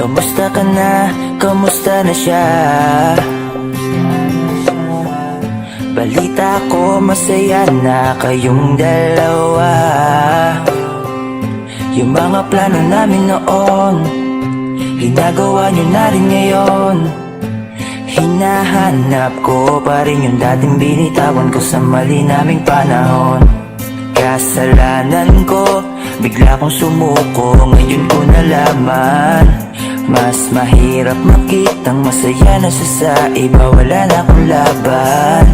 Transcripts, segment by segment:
Kamusta ka na? Kamusta na siya? Balita ko masaya na kayong dalawa. Yung mga plano namin noon, ginagawa nyo na rin ngayon. Hinahanap ko pa rin yung dating binitawan ko sa mali naming panahon. Kasalanan ko, bigla kong sumuko, ngayon ko nalaman. Mas mahirap makitang masaya na siya sa iba, wala na akong laban.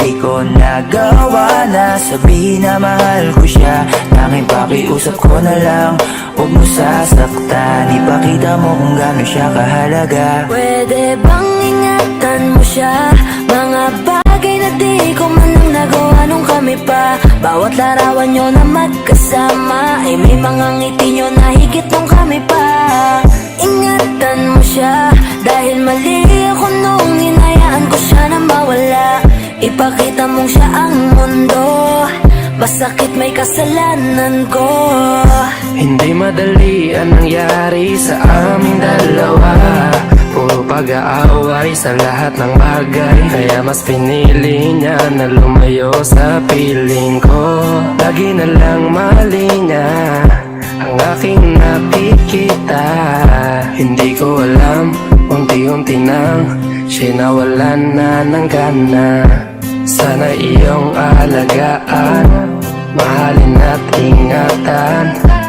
Di ko nagawa na sabihin na mahal ko siya. Tanging pakiusap ko na lang, huwag mo sasaktan. Ipakita mo kung gano'n siya kahalaga. Pwede bang ingatan mo siya? Mga bagay na di ko man lang nagawa nung kami pa. Bawat larawan nyo na magkasama ay may mga ngiti nyo na higit nung kami pa. Ingatan mo siya, dahil mali ako nung hinayaan ko siya na mawala. Ipakita mong siya ang mundo, masakit may kasalanan ko. Hindi madali ang nangyari sa aming dalawa. Puro pag-aaway sa lahat ng bagay, kaya mas pinili niya na lumayo sa piling ko. Lagi na lang mali niya ang aking nakikita. Hindi ko alam, unti-unti nang siya nawalan na ng gana. Sana iyong alagaan, mahalin at ingatan.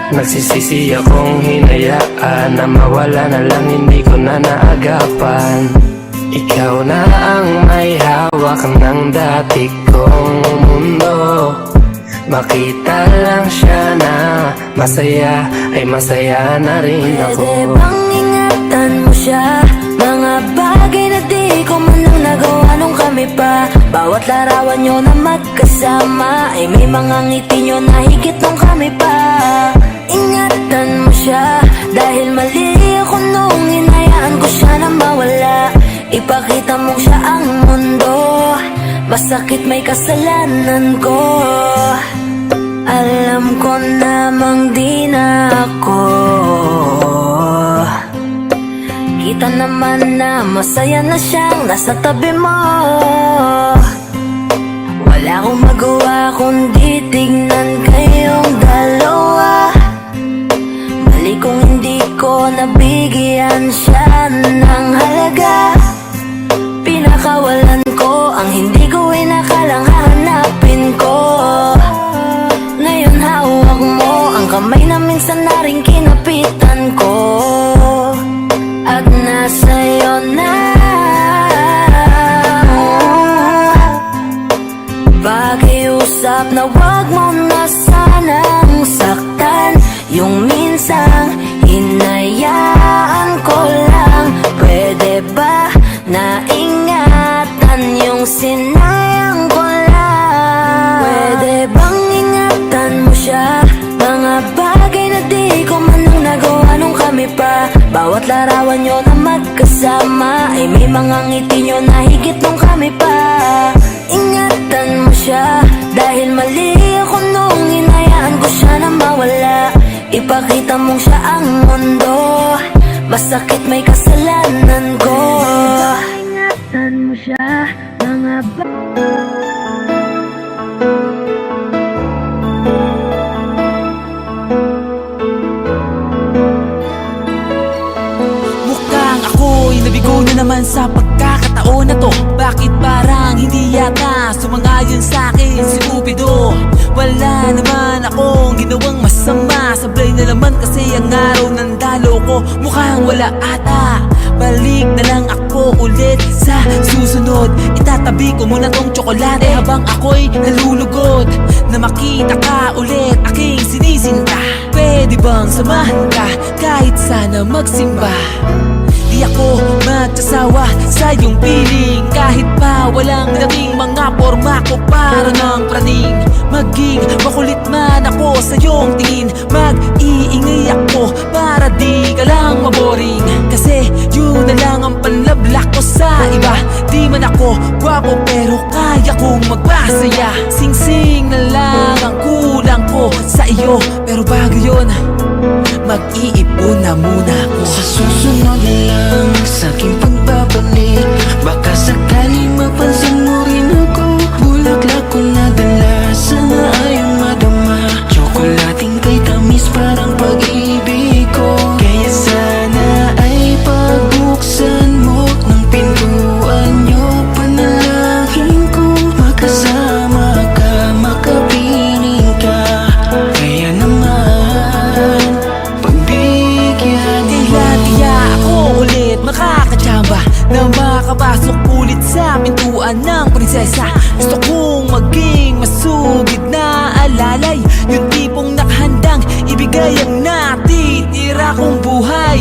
Nagsisisi akong hinayaan na mawala na lang, hindi ko na naagapan. Ikaw na ang may hawak ng dati kong mundo. Makita lang siya na masaya, ay masaya na rin ako. Pwede bang ingatan mo siya? Mga bagay na di ko man lang nagawa nung kami pa. Bawat larawan nyo na magkasama ay may mga ngiti nyo na higit nung kami pa. Ingatan mo siya, dahil mali ako nung hinayaan ko siya na mawala. Ipakita mong siya ang mundo, masakit may kasalanan ko. Alam ko namang di na ako. Kita naman na masaya na siyang nasa tabi mo. Wala akong magawa kundi tignan kayong dalawa. Mali kung hindi ko nabigyan siya ng halaga. Pinakawalan ko ang hindi ko inakalang hahanapin ko. Ngayon hawak mo ang kamay na minsan na rin kinapitan ko. At nasa'yo na. Pakiusap na wag mo na sanang saktan. Yung minsang hinayaan ko lang. Pwede ba na ingatan yung sinayang ko lang? Pwede bang ingatan mo siya? Mga bagay na di ko man lang nagawa nung kami pa. Bawat larawan nyo na magkasama ay may mga ngiti nyo na higit nung kami pa. Ingatan mo siya, dahil mali ako nung hinayaan ko siya na mawala. Ipakita mong siya ang mundo, masakit may kasalanan ko. Ingatan mo siya, mga nabigo na naman sa pagkakataon na to. Bakit parang hindi yata sumangayon sa akin si Cupido? Wala naman akong ginawang masama. Sablay na naman kasi ang araw ng dalo ko. Mukhang wala ata. Balik na lang ako ulit sa susunod. Itatabi ko muna tong tsokolate habang ako'y nalulugod. Na makita ka ulit aking sinisinta. Pwede bang samahan ka kahit sana magsimba? Di ako magsasawa sa iyong piling. Kahit pa walang dating mga porma ko para ng praning. Maging makulit man ako sa iyong tingin. Mag-iingay ako para di ka lang maboring. Kasi yun na lang ang panlablak ko sa iba. Di man ako gwapo pero kaya kong magpasaya. Sing-sing na lang ang kulang ko sa iyo. Pero bago yun, mag-iipon na muna ako. Sa susunod na lang sa aking pagbabalik, baka sakali mapansin mo rin ako. Bulaklak ko nadala, sana ayong madama. Tsokolating kay tamis parang pag-ibig ko. Kaya sana ay pagbuksan mo ng pintuan nyo. Panalangin ko makasama ka, makapiling ka. Kaya naman pagbigyan mo. Tila-tiya ako ulit makakatsamba na makapasok ulit sa pintuan ng prinsesa. Gusto kong maging masugid na alalay, yung tipong nakahandang ibigay ang natitira kong buhay.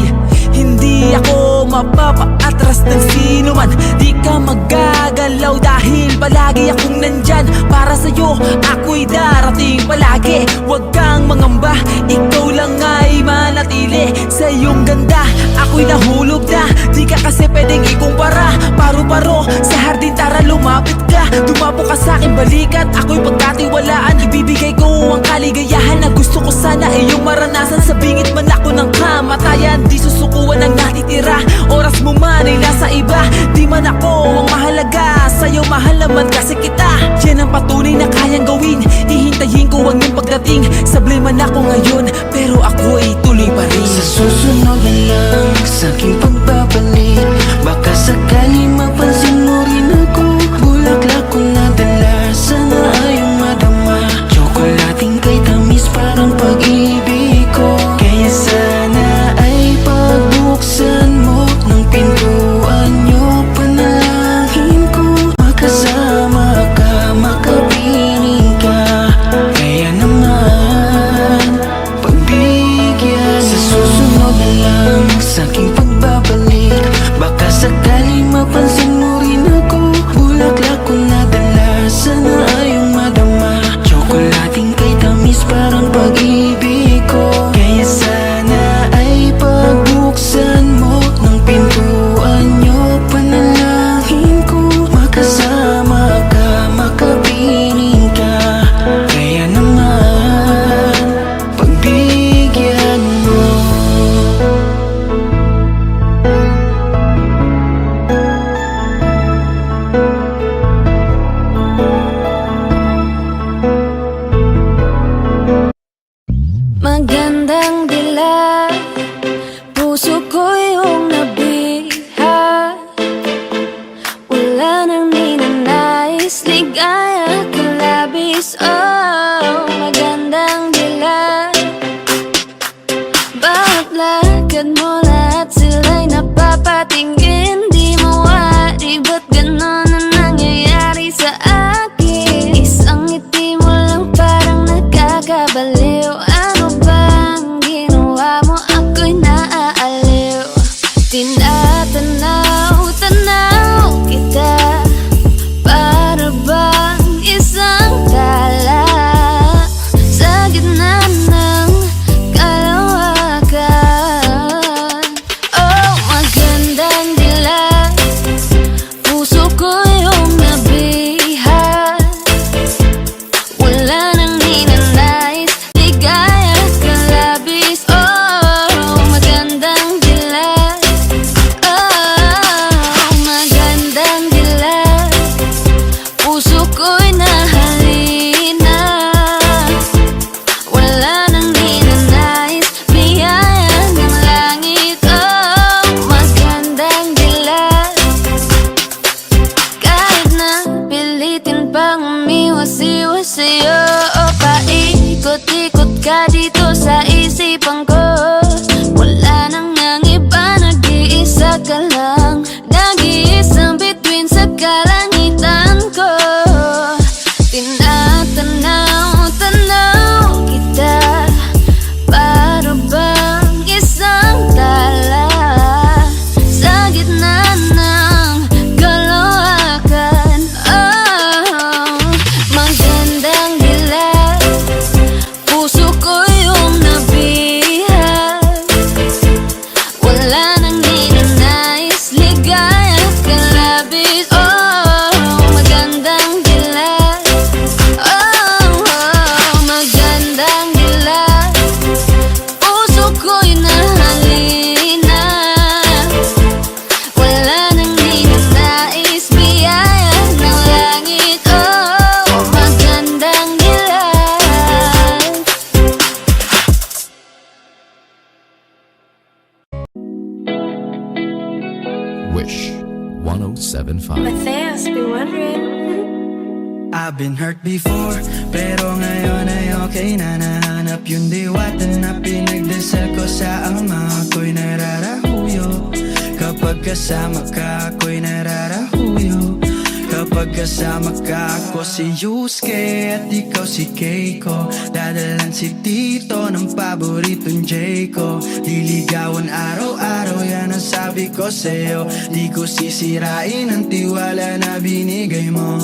Hindi ako mapapaatras ng sino man, di ka magagalaw dahil palagi akong nandyan para sa'yo, ako'y darating palagi. Huwag kang mangamba, ikaw lang ay manatili sa iyong ganda. Ako'y nahulog na, di ka kasi pwedeng ikumpara. Paro-paro sa hardin, tara lumapit ka. Dumapo ka sa'king balikat, ako'y pagkatiwalaan. Ibibigay ko ang kaligayahan na gusto ko sana iyong maranasan. Sa bingit man ako ng kamatayan, di susukuan ang natitira. Oras mo man ay nasa iba, di man ako ang mahalaga sa'yo, mahal naman kasi kita. Yan ang patunay na kayang gawin, hihintayin ko ang iyong pagdating. Sablay man ako ngayon, pero ako ay tuloy pa rin. Sa susunod na lang sa aking pagbabalik, baka sakali mapansin mo rin ako. Bulaklak ko nadala, sana ayong madama. Tsokolating kay tamis parang pag-ibig ko. Kaya sana ay pagbuksan mo ng pintuan nyo. Panalangin ko makasama ka, makapiling ka. Kaya naman pagbigyan. Sa susunod na lang sa aking pagbabalik, baka sakali mapansin mo rin ako. Bulaklak ko nadala, sana ayong madama. Tsokolating kay tamis parang pag-ibig ko. Kaya sana ay pagbuksan mo ng pintuan nyo. Panalangin ko makasama ka, makapiling ka. Kaya naman pagbigyan mo. Magandang dilag, puso ko yung nabiha. Wala nang ninanais, ligaya ka labis. Oh, magandang dilag, bawat lakad mo lahat sila'y napapatingin. Di mawari, ba't ganon ang nangyayari sa akin? Isang ngiti mo lang parang nakakabaliw. Ano bang ginawa mo? Ako'y naaaliw. Tinatanaw-tanaw kita, para bang isang tala sa gitna ng kalawakan. Oh, magandang dilag, puso ko yung nabiha. Wala nang ninanais, ligaya ka labis. Oh, magandang dilag. Oh, magandang dilag, puso ko'y nahalina. Wala nang ninanais, biyaya ng langit. Oh, magandang dilag, kahit na pilitin pang umiwas-iwas sa'yo. O paikot-ikot ka dito sa isipan ko. Wala nang ang iba, nag-iisa ka lang. Nag-iisang bituin sa kalangitan ko. Tinatanaw-tanaw kita, para bang isang tala sa gitna ng kalawakan. Oh, magandang dilag, puso ko yung 107.5. Matthias, be wondering. I've been hurt before, pero ngayon ay okay na. Nahanap yung diwata na pinagdasal ko sa ama. Ako'y nararahuyo kapag kasama ka, ako'y nararahuyo kapag kasama ka. Ako si Yusuke at ikaw si Keiko. Dadalan si Tito ng paboritong J ko. Liligawan araw-araw, yan ang sabi ko sa'yo. Di ko sisirain ang tiwala na binigay mo.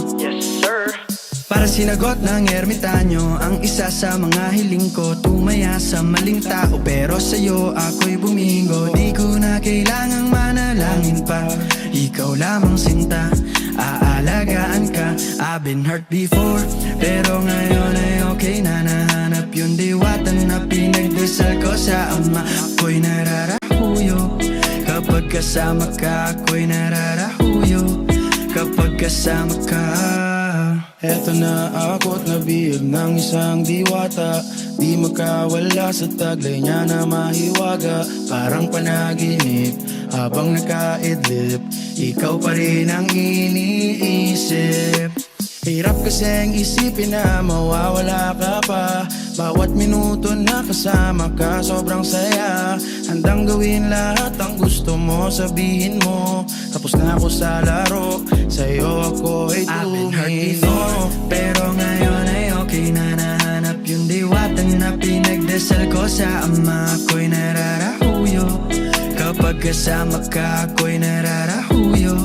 Para sinagot ng ermitanyo ang isa sa mga hiling ko. Tumaya sa maling tao pero sa'yo ako'y bumingo. Di ko na kailangang manalangin pa, ikaw lamang sinta, aalagaan ka. I've been hurt before, pero ngayon ay okay na. Nahanap yung diwata na pinagdasal ko sa ama. Ako'y nararahuyo kapag kasama ka, ako'y nararahuyo kapag kasama ka. Eto na ako't nabihag ng isang diwata. Di makawala sa taglay niya na mahiwaga. Parang panaginip habang nakaidlip, ikaw pa rin ang iniisip. Hirap kasing isipin na mawawala ka pa. Bawat minuto na kasama ka sobrang saya. Handang gawin lahat ang gusto mo, sabihin mo. Tapos na ako sa laro, sa'yo ako ay I've been hurt before, pero ngayon ay okay na. Nahanap yung diwata na pinagdasal ko sa ama. Ako'y nararahuyo kapag kasama ka, ako'y nararahuyo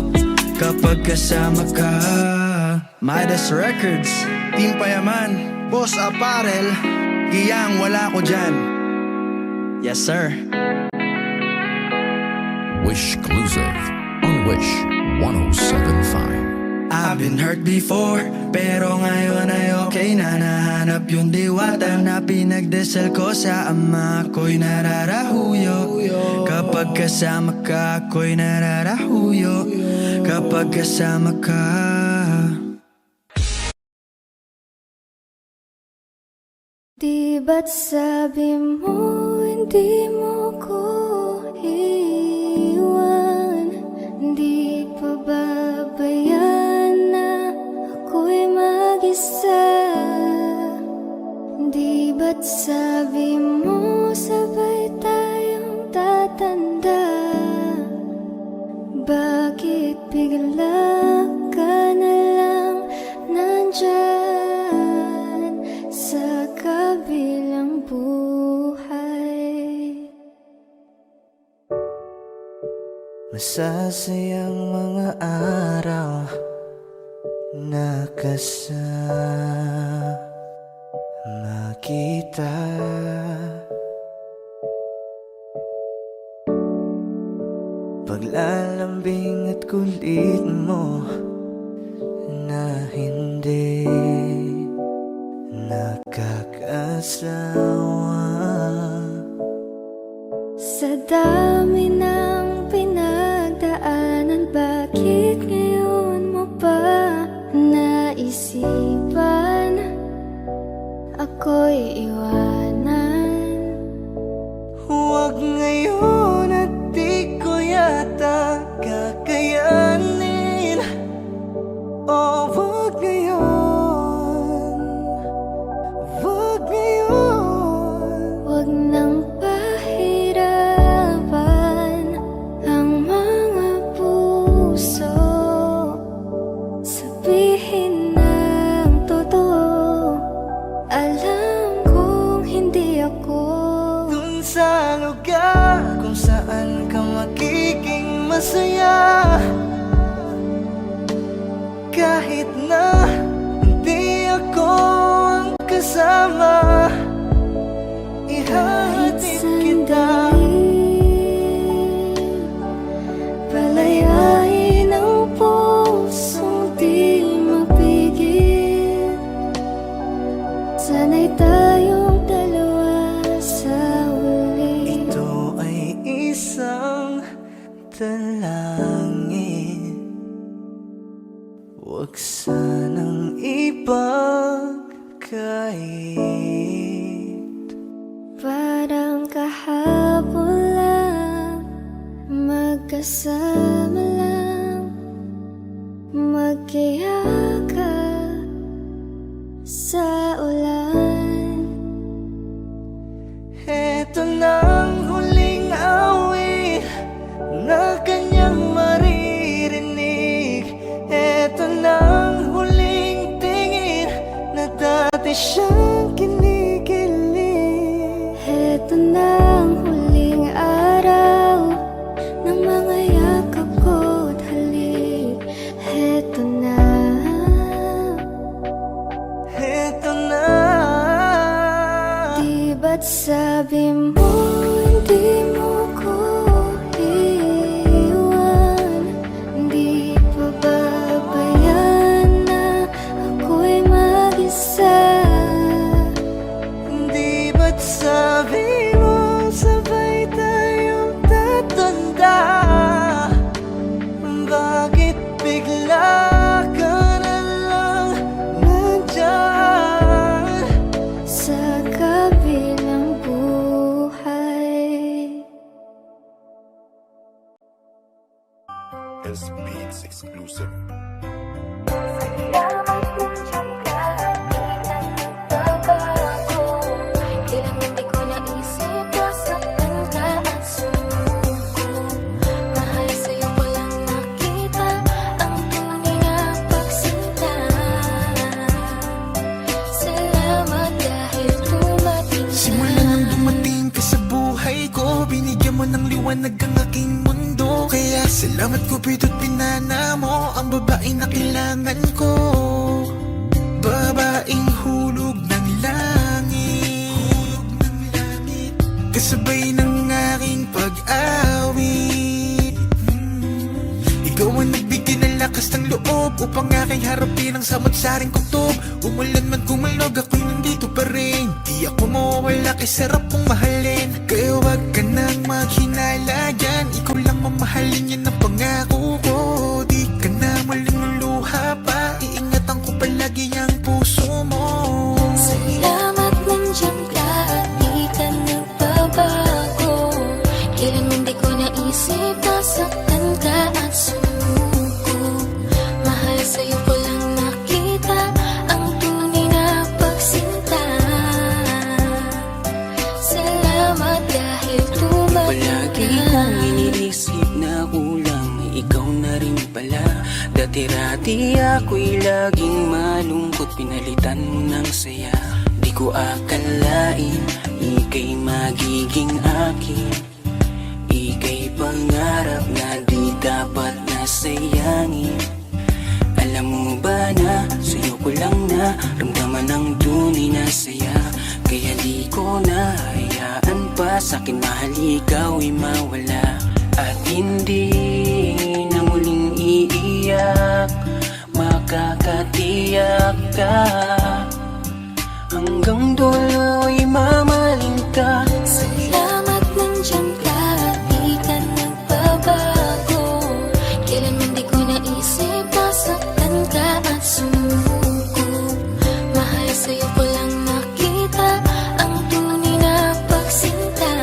kapag kasama ka. Midas Records, Team Payaman, Boss Apparel, Giyang wala ko dyan. Yes sir. Wish Exclusive on Wish 107.5. I've been hurt before, pero ngayon ay okay na. Nahanap yung diwata na pinagdasal ko sa ama. Ako'y nararahuyo kapag kasama ka, ako'y nararahuyo kapag kasama ka. Di ba't sabi mo hindi mo ko iwan? Di pa babayaan na ako'y mag-isa? Di ba't sabi mo sabay tayong tatanda? Bakit bigla ka na lang nandyan sa kabilang buhay? Masasayang mga araw na kasama kita. Paglalambing at kulit mo na hindi nakakasawa. Sa dami ng pinagdaanan, bakit ngayon mo pa naisipan ako'y iwanan? Huwag ngayon at di ko yata kakayanin. Oh, huwag ngayon, huwag ngayon. Huwag nang pahirapan ang mga puso. Sabihin ng totoo, alam kong hindi ako Dun sa lugar kung saan ka magiging masaya. Kahit na hindi ako ang kasama, ihahatid kita. Palayain ang pusong di mapigil. Sana'y tayong dalawa sa huli. Ito ay isang dalangin, huwag sanang ipagkait. Parang kahapon lang, magkasama lang siyang kinikilig. Heto na ang huling araw ng mga yakap ko't halik. Heto na. Heto na. Di ba't sabi mo hindi mo ko iwan? Di pa babayan na ako'y mag-isa? Di ba't sabi mo sabay tayong tatanda? Bakit bigla ka na lang nandyan? Sa kabilang buhay. S Beats exclusive. Salamat nandiyan ka, di ka nagbabago. Kailang hindi ko naisip, nasaktan ka at sumuko. Mahal sa'yo ko lang nakita ang tunay na pagsinta. Salamat dahil dumating ka. Simula nang dumating ka sa buhay ko, binigyan mo ng liwanag ang aking mundo. Kaya salamat Cupido't pinana mo ang babae na kailangan ko. Babaeng hulog ng langit, kasabay ng aking pag-awit. Ikaw ang nagbigay ng lakas ng loob upang aking harapin ang samot-saring kutob. Umulan man kumalog, ako'y nandito pa rin. Di ako mawawala kay sarap kong mahalin. Kaya wag ka nang maghinala dyan, ikaw lang mamahalin, yan ang pangako ko. Di ka na malululuha pa, iingatan ko palagi ang puso mo. Salamat nandiyan ka at di ka nagbabago. Kailan hindi ko naisip, nasaktan ka at sumuko. Mahal sa'yo ko lang nakita ang tunay na pagsinta. Salamat dahil dumating Palagi ka. kong iniisip na kulang, ikaw na rin pala. Dati-rati ako'y laging malungkot, pinalitan mo ng saya. Di ko akalain, ika'y magiging akin. Ika'y pangarap na di dapat nasayangin. Alam mo ba na, sa'yo ko lang na ramdaman ang tunay na saya. Kaya di ko na hayaan pa sa'kin mahal ikaw'y mawala. At hindi na muling iiyak, makakatiyak ka. Hanggang dulo'y mamahalin ka. Salamat nandiyan ka at di ka nagbabago. Kailan hindi ko naisip, nasaktan ka at sumuko. Mahal sa'yo ko lang nakita ang tunay na pagsinta.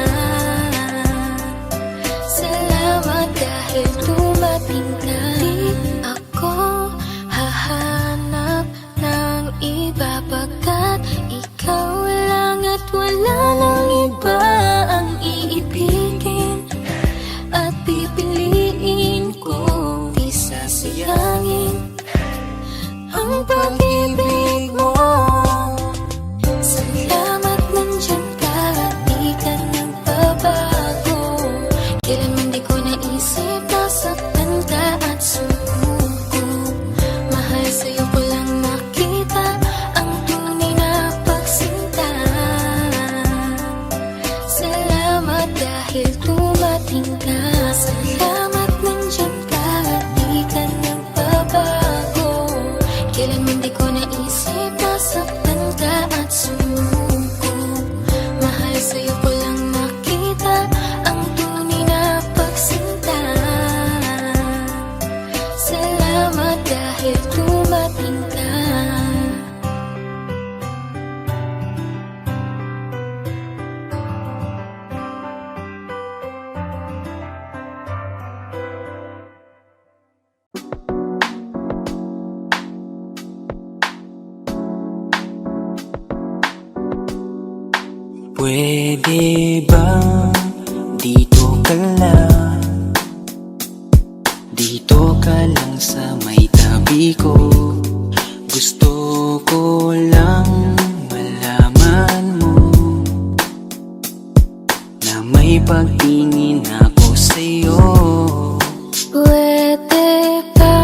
Salamat dahil dumating ka. Di ako hahanap ng iba pagkat ikaw lang at wala nang iba ang iibigin at pipiliin ko. Di sasayangin ang pag-ibig mo. Salamat nandiyan ka at di ka nagbabago. Kailan hindi ko naisip, nasaktan ka at sumuko. Mahal sa'yo ko lang nakita ang tunay na pagsinta. Salamat dahil dumating ka. Salamat nandiyan ka at di ka nagbabago. Kailan hindi ko naisip, nasaktan ka at sumuko. Mahal sa'yo ko lang nakita ang tunay na pagsinta. Salamat dahil dumating ka. Pwede ba dito ka lang? Dito ka lang sa may tabi ko. Gusto ko lang pagtingin ako sa'yo. Pwede ba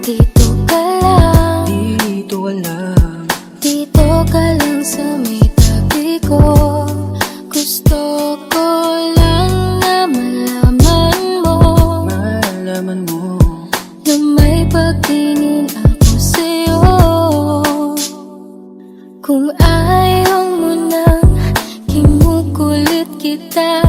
dito ka lang? Dito lang, Dito ka lang sa may tabi ko. Gusto ko lang na malaman mo malaman mo. na may pagtingin ako sa'yo. Kung ayaw mo nang kinukulit kita,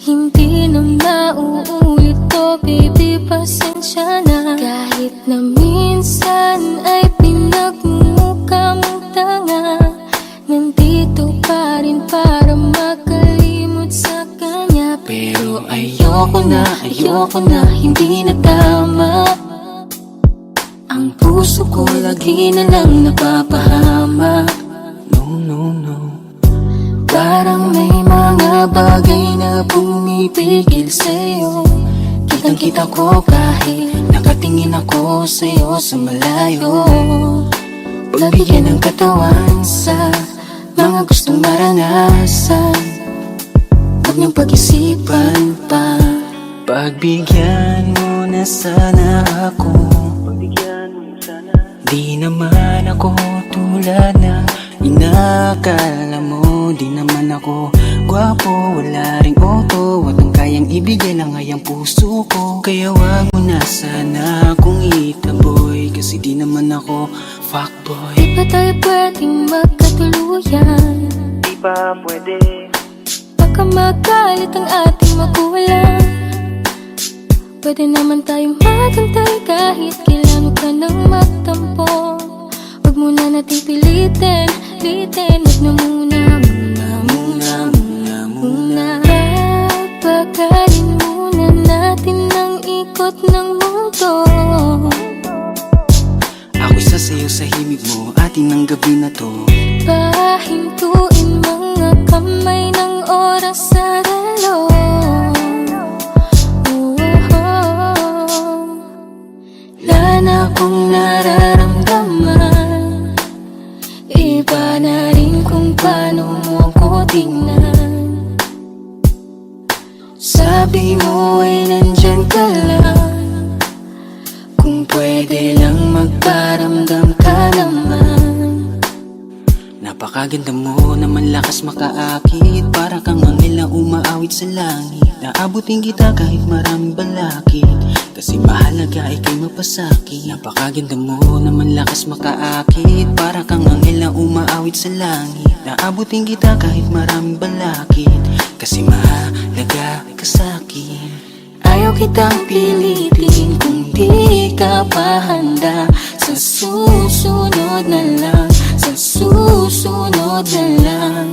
hindi na mauulit to, baby, pasensya na. Kahit na minsan ay pinagmumukha mong tanga, nandito pa rin para makalimot sa kanya. Pero ayoko na, hindi na tama. Ang puso ko lagi na lang napapahama. No. Parang may mga bagay na pumipigil sa'yo. Kitang-kita ko kahit nakatingin ako sa'yo sa malayo. Pagbigyan ng katawan sa mga gustong maranasan, huwag niyong pag-isipan pa. Pagbigyan mo na sana ako. Di naman ako tulad na inakala mo. Di naman ako gwapo, wala ring auto, at ang kayang ibigay lang ay ang puso ko. Kaya wag mo na sana akong itaboy, kasi di naman ako fuckboy. Di ba tayo pwedeng magkatuluyan? Di ba pwede? Baka magalit ang ating magulang. Pwede naman tayong magantay kahit kailan ka nang magtampo. Huwag muna nating pilitin, huwag na muna. Papagalin muna natin ang ikot ng mundo. Ako'y sasayaw sa himig mo, atin ang gabi na to. Pahintuin mga kamay ng oras sa relo. Wala na akong nararamdaman. Iba na rin kung paano mo ako tingnan. Sabi mo ay nandyan ka lang, kung pwede lang magparamdam ka naman. Napakaganda mo naman, lakas makaakit, para kang anghel na umaawit sa langit. Naabutin kita kahit maraming balakid, kasi mahalaga ika'y mapasakit. Napakaganda mo naman, lakas makaakit, para kang anghel na umaawit sa langit. Naabutin kita kahit maraming balakid, kasi mahalaga ka sa'kin. Ayaw kitang pilitin kung di ka pa handa. Sa susunod na lang, sa susunod na lang.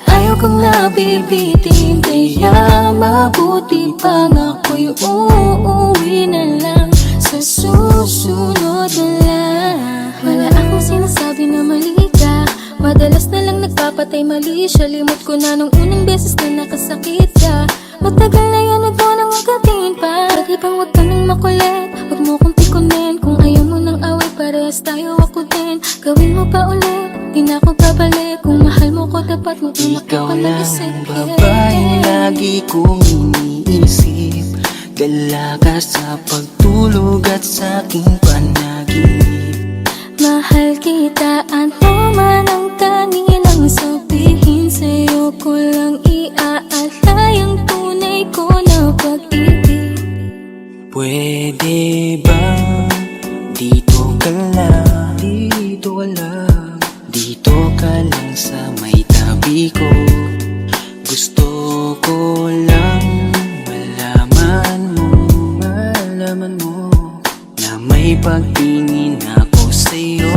Ayaw kong nabibitin, kaya mabuti pang ako'y uuwi na lang. Sa susunod na lang. Wala akong sinasabi na mali ka, madalas na lang nagpapatay mali siya. Limot ko na nung unang beses na nakasakit ka. Matagal na yan, huwag mo nang ugatin pa. Pwede bang huwag ka nang makulit, huwag mo kong pikunin. Kung ayaw mo nang away, parehas tayo, ako din. Gawin mo pa ulit, di na ako babalik. Kung mahal mo ko, dapat mo Ikaw lang ang babaeng lagi kong iniisip. Dalaga sa pagtulog at sa aking panaginip. Mahal kita, ano man ang kanilang sabihin. Sa'yo ko lang iaalay ang tunay ko na pag-ibig. Pwede bang dito ka lang? Dito ka lang sa may tabi ko. Gusto ko lang malaman mo na may pagtingin ako sa'yo.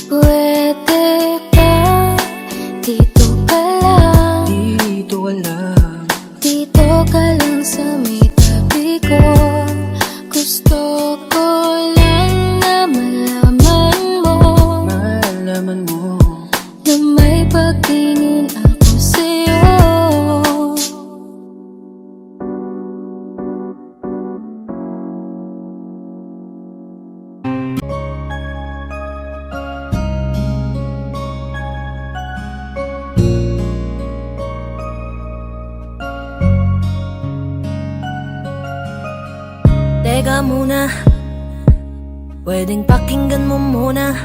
Pwede ba dito ka lang? Dito ka lang sa may tabi ko. Gusto ko lang na malaman mo na may pagtingin ako sa'yo. teka muna, pwedeng pakinggan mo muna.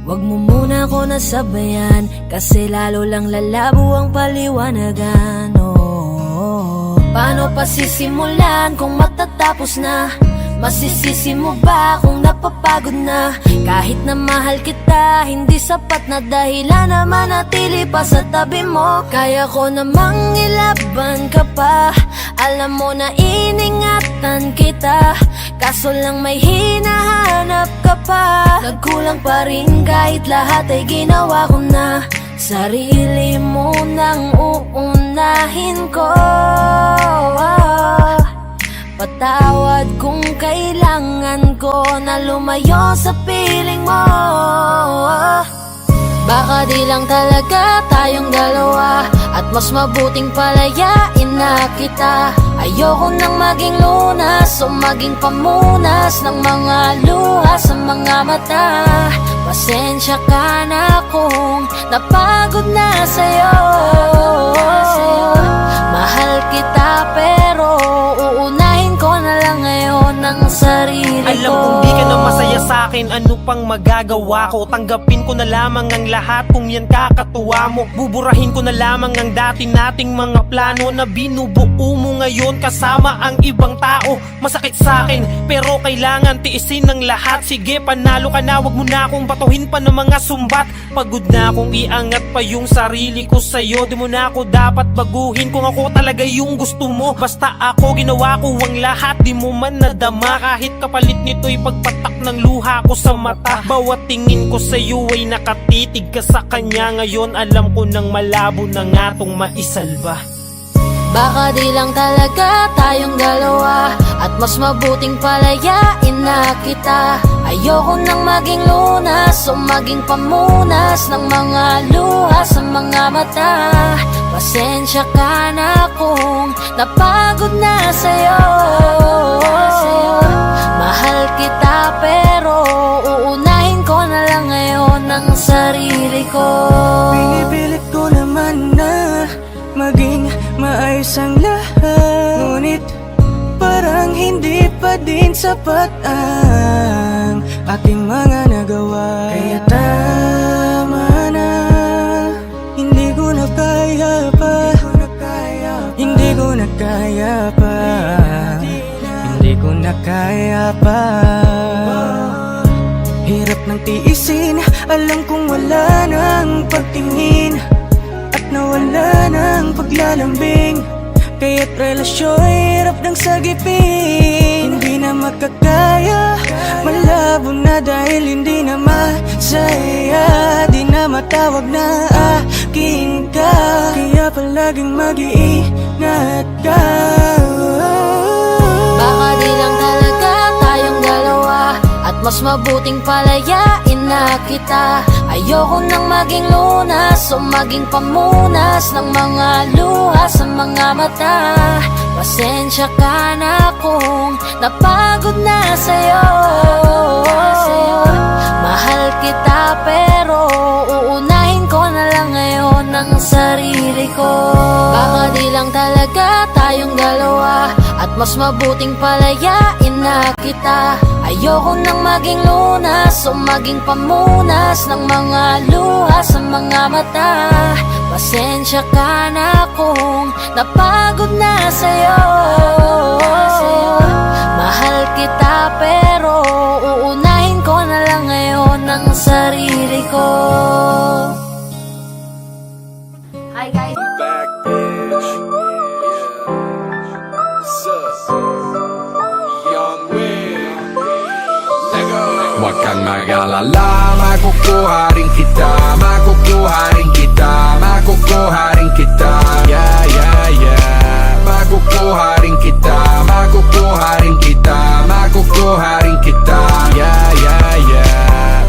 Wag mo muna ako nasabayan, kasi lalo lang lalabo ang paliwanagan. Oh, paano pa sisimulan kung matatapos na? Masisisi mo ba kung napapagod na? Kahit na mahal kita, hindi sapat na dahilan na manatili pa sa tabi mo. Kaya ko namang ilaban ka pa, alam mo na iningatan kita, kaso lang may hinahanap ka pa. Nagkulang pa rin kahit lahat ay ginawa ko na. Sarili mo nang uunahin ko. Patawad kung kailangan ko na lumayo sa piling mo. Baka di lang talaga tayong dalawa, at mas mabuting palayain na kita. Ayoko nang maging lunas o maging pamunas ng mga luha sa mga mata. Pasensya ka na kung napagod na sa'yo. Mahal kita pero uunahin ko na lang ngayon ang sarili ko. Alam kong di ka na masaya sa'kin, ano pang magagawa ko? Tanggapin ko na lamang ang lahat kung yan kakatuwa mo. Buburahin ko na lamang ang dati nating mga plano na binubuo mo ngayon kasama ang ibang tao. Masakit sa'kin pero kailangan tiisin ng lahat. Sige, panalo ka na, wag mo na akong batuhin pa ng mga sumbat. Pagod na akong iangat pa yung sarili ko sa'yo. Di mo na ako dapat baguhin kung ako talaga yung gusto mo. Basta ako ginawa ko ang lahat, di mo man nadama. Kahit kapalit nito'y pagpatak ng luha ko sa mata. Bawat tingin ko sa'yo ay nakatitig ka sa kanya. Ngayon alam ko nang malabo na nga tong maisalba. Baka di lang talaga tayong dalawa, at mas mabuting palayain na kita. Ayoko nang maging lunas o maging pamunas ng mga luha sa mga mata. Pasensya ka na kung napagod na sa'yo. Mahal kita pero uunahin ko na lang ngayon ang sarili ko. Pinipilit ko naman na maging maayos ang lahat, ngunit parang hindi pa din sapat ang aking mga nagawa. Kaya tama na, hindi ko na kaya pa, hindi ko na kaya pa, hindi ko na kaya pa. Hirap ng tiisin, alam kong wala nang pagtingin, at nawala ng paglalambing. Kaya't relasyon hirap ng sagipin. Hindi na makakaya, malabo na dahil hindi na masaya. Di na matawag na akin ka, kaya palaging mag-iingat ka. Baka di lang talaga tayong dalawa, at mas mabuting palayain na kita. Ayoko nang maging lunas o maging pamunas ng mga luha sa mga mata. Pasensya ka na kung napagod na sa'yo. Mahal kita pero uunahin ko na lang ngayon ang sarili ko. Baka di lang talaga tayong dalawa, at mas mabuting palayain na kita. Ayoko nang maging lunas o maging pamunas ng mga luha sa mga mata. Pasensya ka na kung napagod na sa'yo. Mahal kita pero uunahin ko na lang ngayon ang sarili ko. Hi guys! Back bitch. What's up? Young Will. Nigga. Huwag kang mag-alala, makukuha rin kita, makukuha rin kita, makukuha rin kita. Yeah, yeah, yeah. Makukuha rin kita, makukuha rin kita, makukuha rin kita. Yeah, yeah, yeah.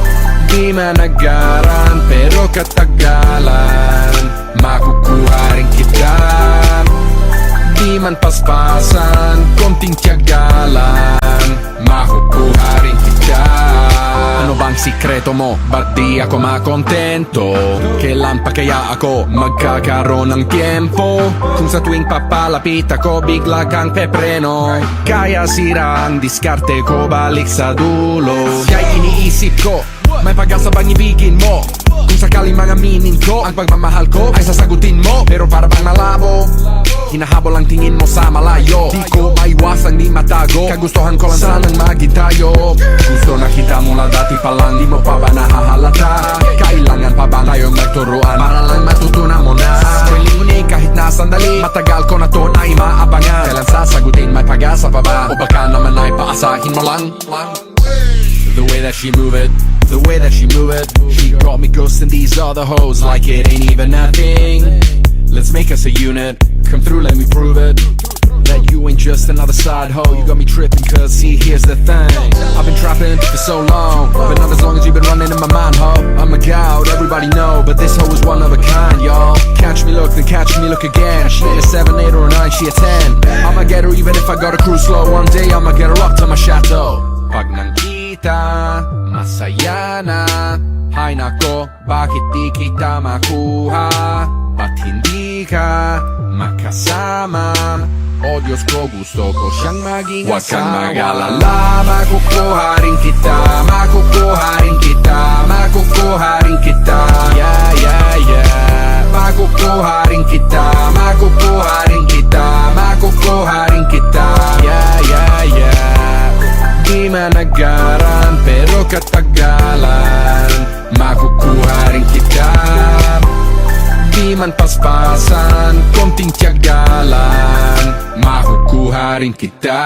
Di managaran pero katagalan, makukuha rin kita. Di man paspasan, konting tiyagalan, makukuha rin kita. Ano bang sikreto mo? Ba't di ako makontento? Kailan pa kaya ako magkakaroon ng tiempo? Kung sa tuwing papalapit ako bigla kang pepreno, kaya sira ang diskarte ko balik sa dulo. Kaya iniisip ko, may pag-asa bang ibigin mo? Kung sakaling mga minin ko, ang pagmamahal ko ay sasagutin mo. Pero para bang malabo, hinahabol ang tingin mo sa malayo. Di ko maiwasang di matago, kagustuhan ko lang sanang maging tayo. Gusto na kita mula dati pa lang, di mo pa ba nahahalata? Kailangan pa ba tayong nagturuan para lang matutunan mo na? Ngunit kahit na sandali, matagal ko na to na imaabangan. Kailan sasagutin, may pag-asa pa ba? O baka naman ay paasahin mo lang? The way that she move it, the way that she move it, she got me ghosting these other hoes like it ain't even nothing. Let's make us a unit, come through, let me prove it. That you ain't just another side hoe, you got me tripping cause see here's the thing. I've been trapping for so long, but not as long as you've been running in my mind, ho. I'm a gout, everybody know, but this hoe is one of a kind, y'all. Catch me look, then catch me look again. She ain't a 7, 8 or a 9, she a 10. I'ma get her even if I gotta cruise slow. One day I'ma get her up to my chateau. Pag nangkita, masaya na. Hay nako, bakit di kita makuha? Ba't hindi ka makasama? O Diyos ko, gusto ko siyang maging asawa. Huwag kang mag-alala, makukuha rin kita. Makukuha rin kita, makukuha rin kita. Yeah, yeah, yeah. Makukuha rin kita, makukuha rin kita. Makukuha rin kita. Yeah, yeah, yeah. Di managaran, pero katagalan. Makukuha rin kita. Di man paspasan, konting tiyagalan. Makukuha rin kita.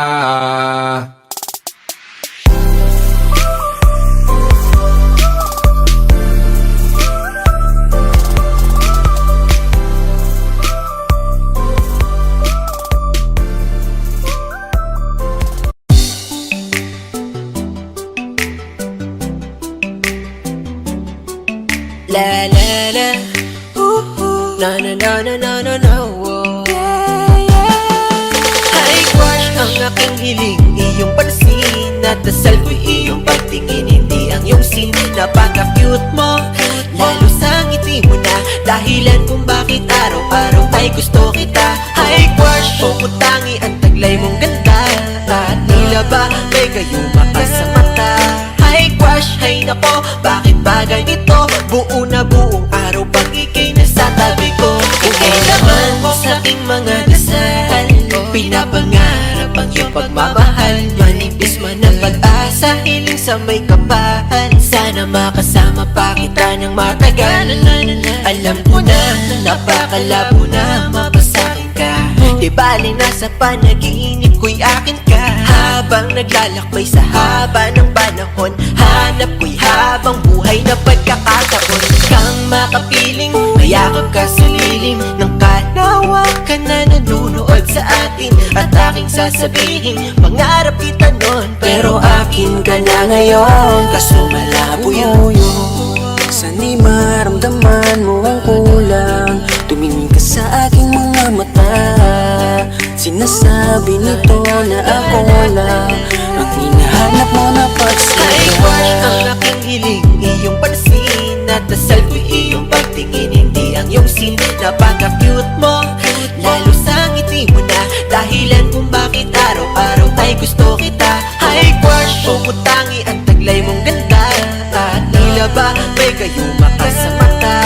La la la, na na na na na na na, Hi crush, ang aking hiling, iyong pansin. At dasal ko'y iyong pagtingin, hindi ang iyong sin. Napaka-cute mo, lalo sa ngiti mo na dahilan kung bakit araw-araw ay gusto kita. Hi crush, pumutangi ang taglay mong ganda. At tila ba may gayuma ka sa mata. Hi crush, hay nako, bakit ba ganito? Buo na buong araw pag ika'y nasa tabi ko. Ika'y naman sa aking mga dasal, pinapangarap ang iyong pagmamahal. Manipis man ang pag-asa, hiling sa may kapal. Sana makasama pa kita ng matagal. Alam ko na, napakalabo na mapasakin ka. Di bali nasa panaginip ko'y akin ka. Habang naglalakbay sa haba ng panahon, hanap ko'y habang buhay na pagkakataon. Kang makapiling, mayakap ka sa lilim ng kalawakan na nanunood sa atin. At aking sasabihin, pangarap kita nun, pero akin ka na ngayon. Kaso malabo yun. Sana'y maramdaman mo ang kulang. Tumingin ka sa aking mga mata. Sinasabi nito na ako lang ang hinahanap mo na pagsaya. Hi crush, ang aking hiling, iyong pansin. At dasal ko'y iyong pagtingin, hindi ang iyong sin. Napaka-cute mo, lalo sa ngiti mo na dahilan kung bakit araw-araw ay gusto kita. Hi crush, pumutangi ang taglay mong ganda. At tila ba may gayuma ka sa mata.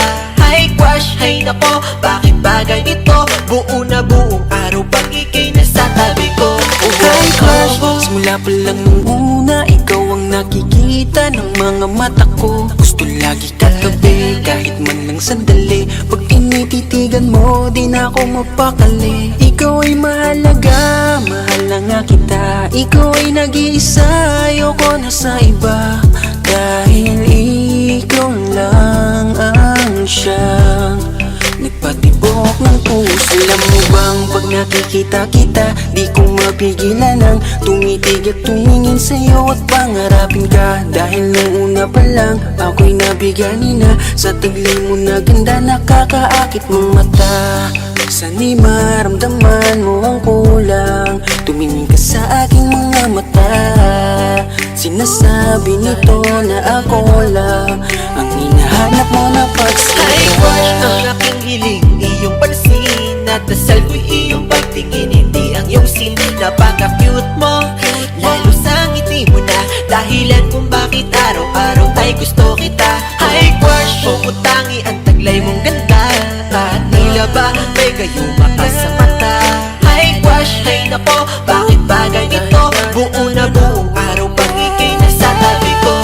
Hi crush, hay nako, bakit ba ganito? Buo na buong araw pag ika'y nasa tabi ko. Hi crush, simula pa lang nung una, ikaw ang nakikita ng mga mata ko. Gusto lagi katabi, kahit man lang sandali. Pag tinititigan mo, di na ako mapakali. Ikaw ay mahalaga, mahal na nga kita. Ikaw ay nag-iisa, ayoko na sa iba. Dahil ikaw lang ang siyang nagpatibok ng puso. Alam mo bang pag nakikita kita, di ko mapigilan ang tumitig at tumingin sa'yo at pangarapin ka. Dahil nung una pa lang, ako'y nabigani na sa taglay mo na ganda, nakakaakit mong mata. Sana'y maramdaman mo ang kulang. Tumingin ka sa aking mga mata. Sinasabi nito na ako lang ang hinahanap mo na Ay, crush, ang aking hiling, iyong pansin at dasal ko'y iyong pagtingin, hindi ang iyong sin. Napaka-cute mo, lalo sa ngiti mo na dahilan kung bakit araw-araw ay gusto kita. Ay, crush, pumutangi ang taglay mong ganda at tila ba may gayuma ka sa mata. Ay, crush, ay nako, bakit ba ganito? Buo na buong araw pang ikay nasa tabi ko.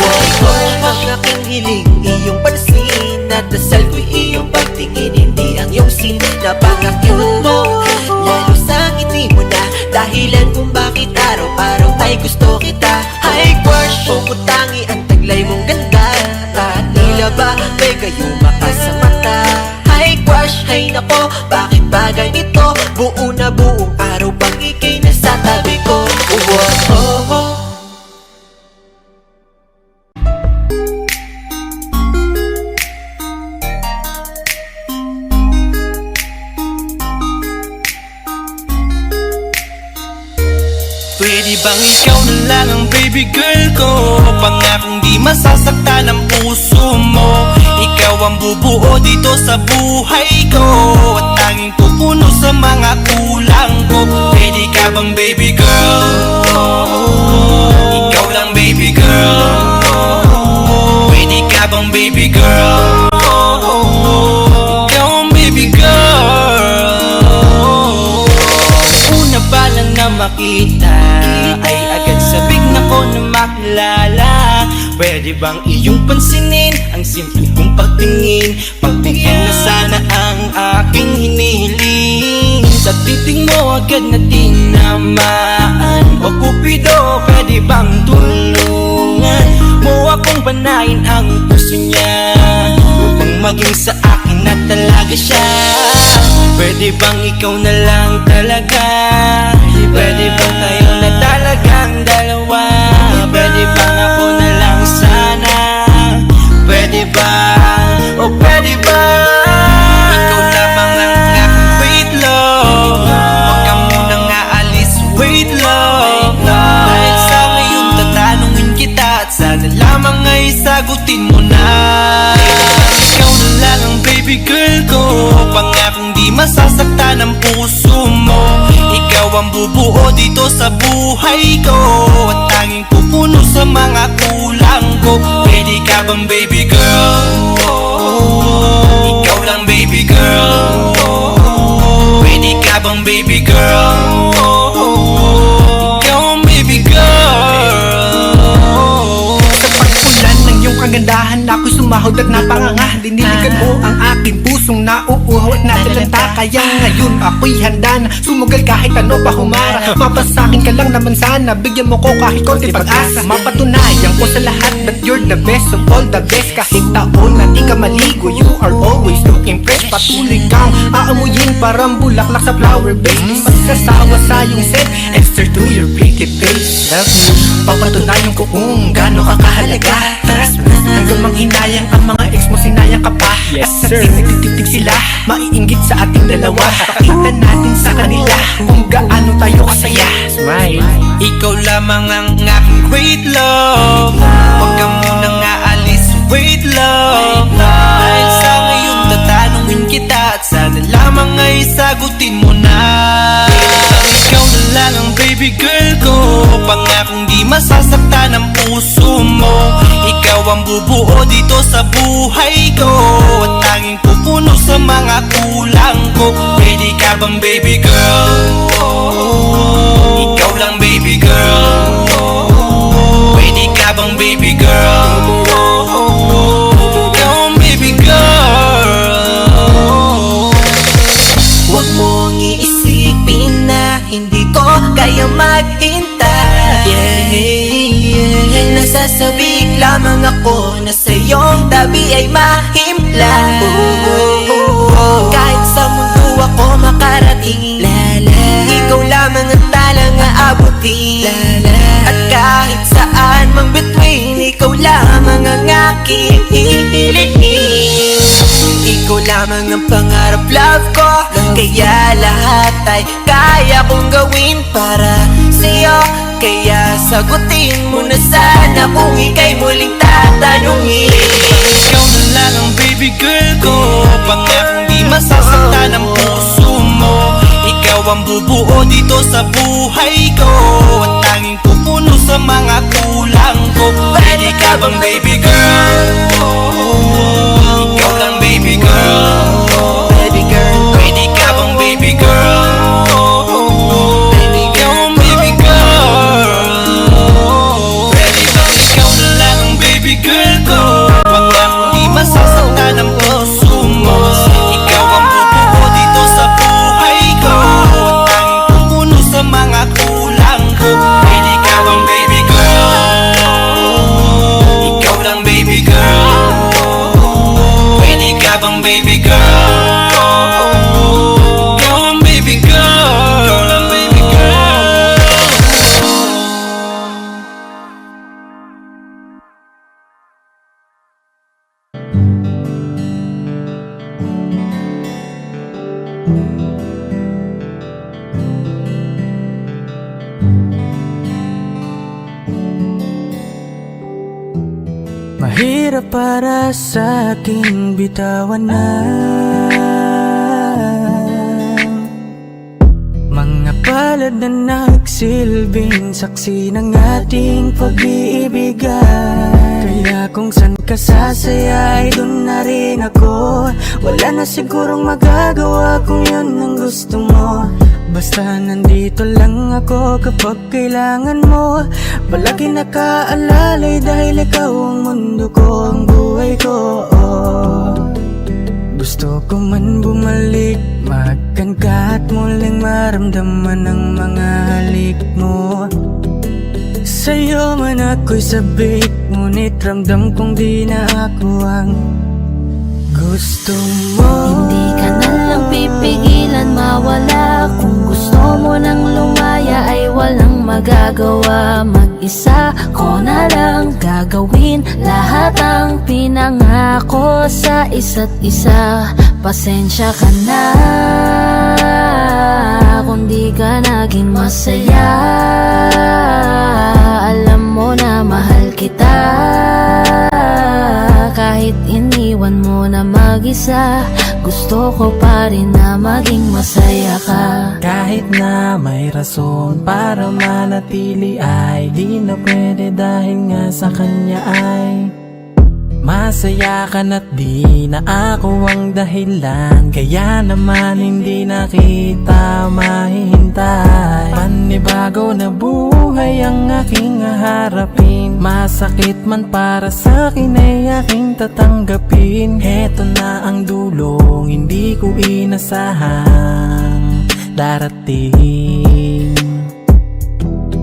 Ay, crush, ang aking hiling, iyong pansin at dasal ko'y iyong pagtingin, hindi ang iyong sin. Napaka-cute mo, lalo sa ngiti mo na dahilan kung bakit araw-araw ay gusto kita. Ay, crush, pumutangi ang taglay mong ganda at tila ba may gayuma ka sa mata. Ay, crush, ay nako, bakit ba ganito? Buo na buong araw pang ikay nasa tabi ko. Pwede bang ikaw na lang ang baby girl ko? Pangakong di masasaktan ang puso mo. Ikaw ang bubuo dito sa buhay ko at tanging pupuno sa mga kulang ko. Pwede ka bang baby girl? Ikaw lang baby girl. Pwede ka bang baby girl? Ikaw ang baby girl. Una pa lang na makita ay agad sabik na ko na makilala. Pwede bang iyong pansinin ang simple kong pagtingin? Pagbigyan na sana ang aking hinihiling. Sa titing mo agad na tinamaan. O Cupido, pwede bang tulungan mo akong banayin ang puso niya upang maging sa akin na talaga siya? Pwede bang ikaw na lang talaga? Pwede bang tayo na talagang dalawa? Pwede bang ako na lang sana? Pwede ba? O pwede ba? Ikaw lamang ang aking wait love. Huwag ka munang aalis, wait love. Dahil sa ngayon tatanungin kita at sana lamang ay sagutin mo na. Ikaw na lang ang baby girl ko, pangakong di masasaktan ang puso mo. Ikaw ang bubuo dito sa buhay ko at tanging pupuno sa mga kulang ko. Pwede ka bang baby girl? Ikaw lang baby girl. Pwede ka bang baby girl? Ikaw ang baby girl. Sa pagpulan ng iyong kagandahan ako'y sumahod at napanganga. Diniligan mo ang aking pusong nauuhaw at natalanta. Kaya ngayon ako'y handa na sumugal kahit ano pa humara. Mapasakin ka lang naman sana, bigyan mo ko kahit konti pag-asa. Mapatunayan ko sa lahat that you're the best of all the best. Kahit taon na di ka maligo, you are always looking fresh. Patuloy kang aamuyin parang bulaklak sa flower base. Di magsasawa sa iyong scent, extra to your pretty face. Love you, papatunayan ko kung gaano ka kahalaga. Trust me, hanggang manghinayang ang mga ex mo, sinayang ka pa. Yes sir, nagtitig sila, maiinggit sa ating dalawa. Pakita natin sa kanila kung gaano tayo kasaya. Smile. Ikaw lamang ang aking great love. Huwag ka munang aalis, wait love. Dahil sa ngayon tatanungin kita at sana lamang ay sagutin mo na. Ikaw na lang ang baby girl ko, pangakong di masasaktan ang puso mo. Ikaw ang bubuo dito sa buhay ko at tanging pupuno sa mga kulang ko. Pwede ka bang baby girl? Ikaw lang baby girl. Pwede ka bang baby girl? Ikaw ang baby girl. Huwag mong iisipin na hindi ko kaya maghintay. Nasasabik lamang ako na sa iyong tabi ay mahimpla. Kahit sa mundo ako makarating, ikaw lamang ang talang aabutin. At kahit saan mang between, ikaw lamang ang aking hihilihin. Ikaw lamang ang pangarap, love ko. Kaya lahat ay kaya kong gawin para sa'yo. Kaya sagutin mo na sana kung ika'y muling tatanungin. Ikaw na lang ang baby girl ko, pangakong di masasaktan ang puso mo. Ikaw ang bubuo dito sa buhay ko, at tanging pupuno sa mga kulang ko. Pwede ka bang baby girl? Ikaw lang baby girl. Baby girl, pwede ka bang baby girl? Baby girl, baby girl. Pwede bang ikaw na lang ang baby girl ko, pangakong di masasaktan ang puso mo. Ikaw ang bubuo dito sa buhay ko, at tanging pupuno sa mga kulang ko. Pwede ka bang baby girl? Ikaw lang baby girl. Pwede ka bang baby girl? Ikaw ang baby girl. Ikaw lang baby girl. Mahirap para sa aking bitawan na mga palad na nagsilbing saksi ng ating pag-iibigan. Kaya kung san ka sasaya ay dun na rin ako. Wala na sigurong magagawa kung yun ang gusto mo. Basta nandito lang ako kapag kailangan mo. Palagi nakaalalay dahil ikaw ang mundo ko, ang buhay ko. Gusto ko man bumalik, magkan ka at muling maramdaman ang mga halik mo. Sa'yo man ako'y sabik, ngunit ramdam kong di na ako ang gusto mo. Hindi ka na lang pipigilan mawala. Kung gusto mo nang lumaya ay walang magagawa. Mag-isa ko na lang gagawin lahat ang pinangako sa isa't isa. Pasensya ka na kung di ka naging masaya. Alam mo na mahal kita, kahit iniwan mo na mag-isa. Gusto ko pa rin na maging masaya ka. Kahit na may rason para manatili ay di na pwede dahil nga sa kanya ay masaya ka na't di na ako ang dahilan. Kaya naman hindi na kita mahihintay. Panibago na buhay ang aking haharapin. Masakit man para sa'kin ay aking tatanggapin. Heto na ang dulong hindi ko inasahang darating.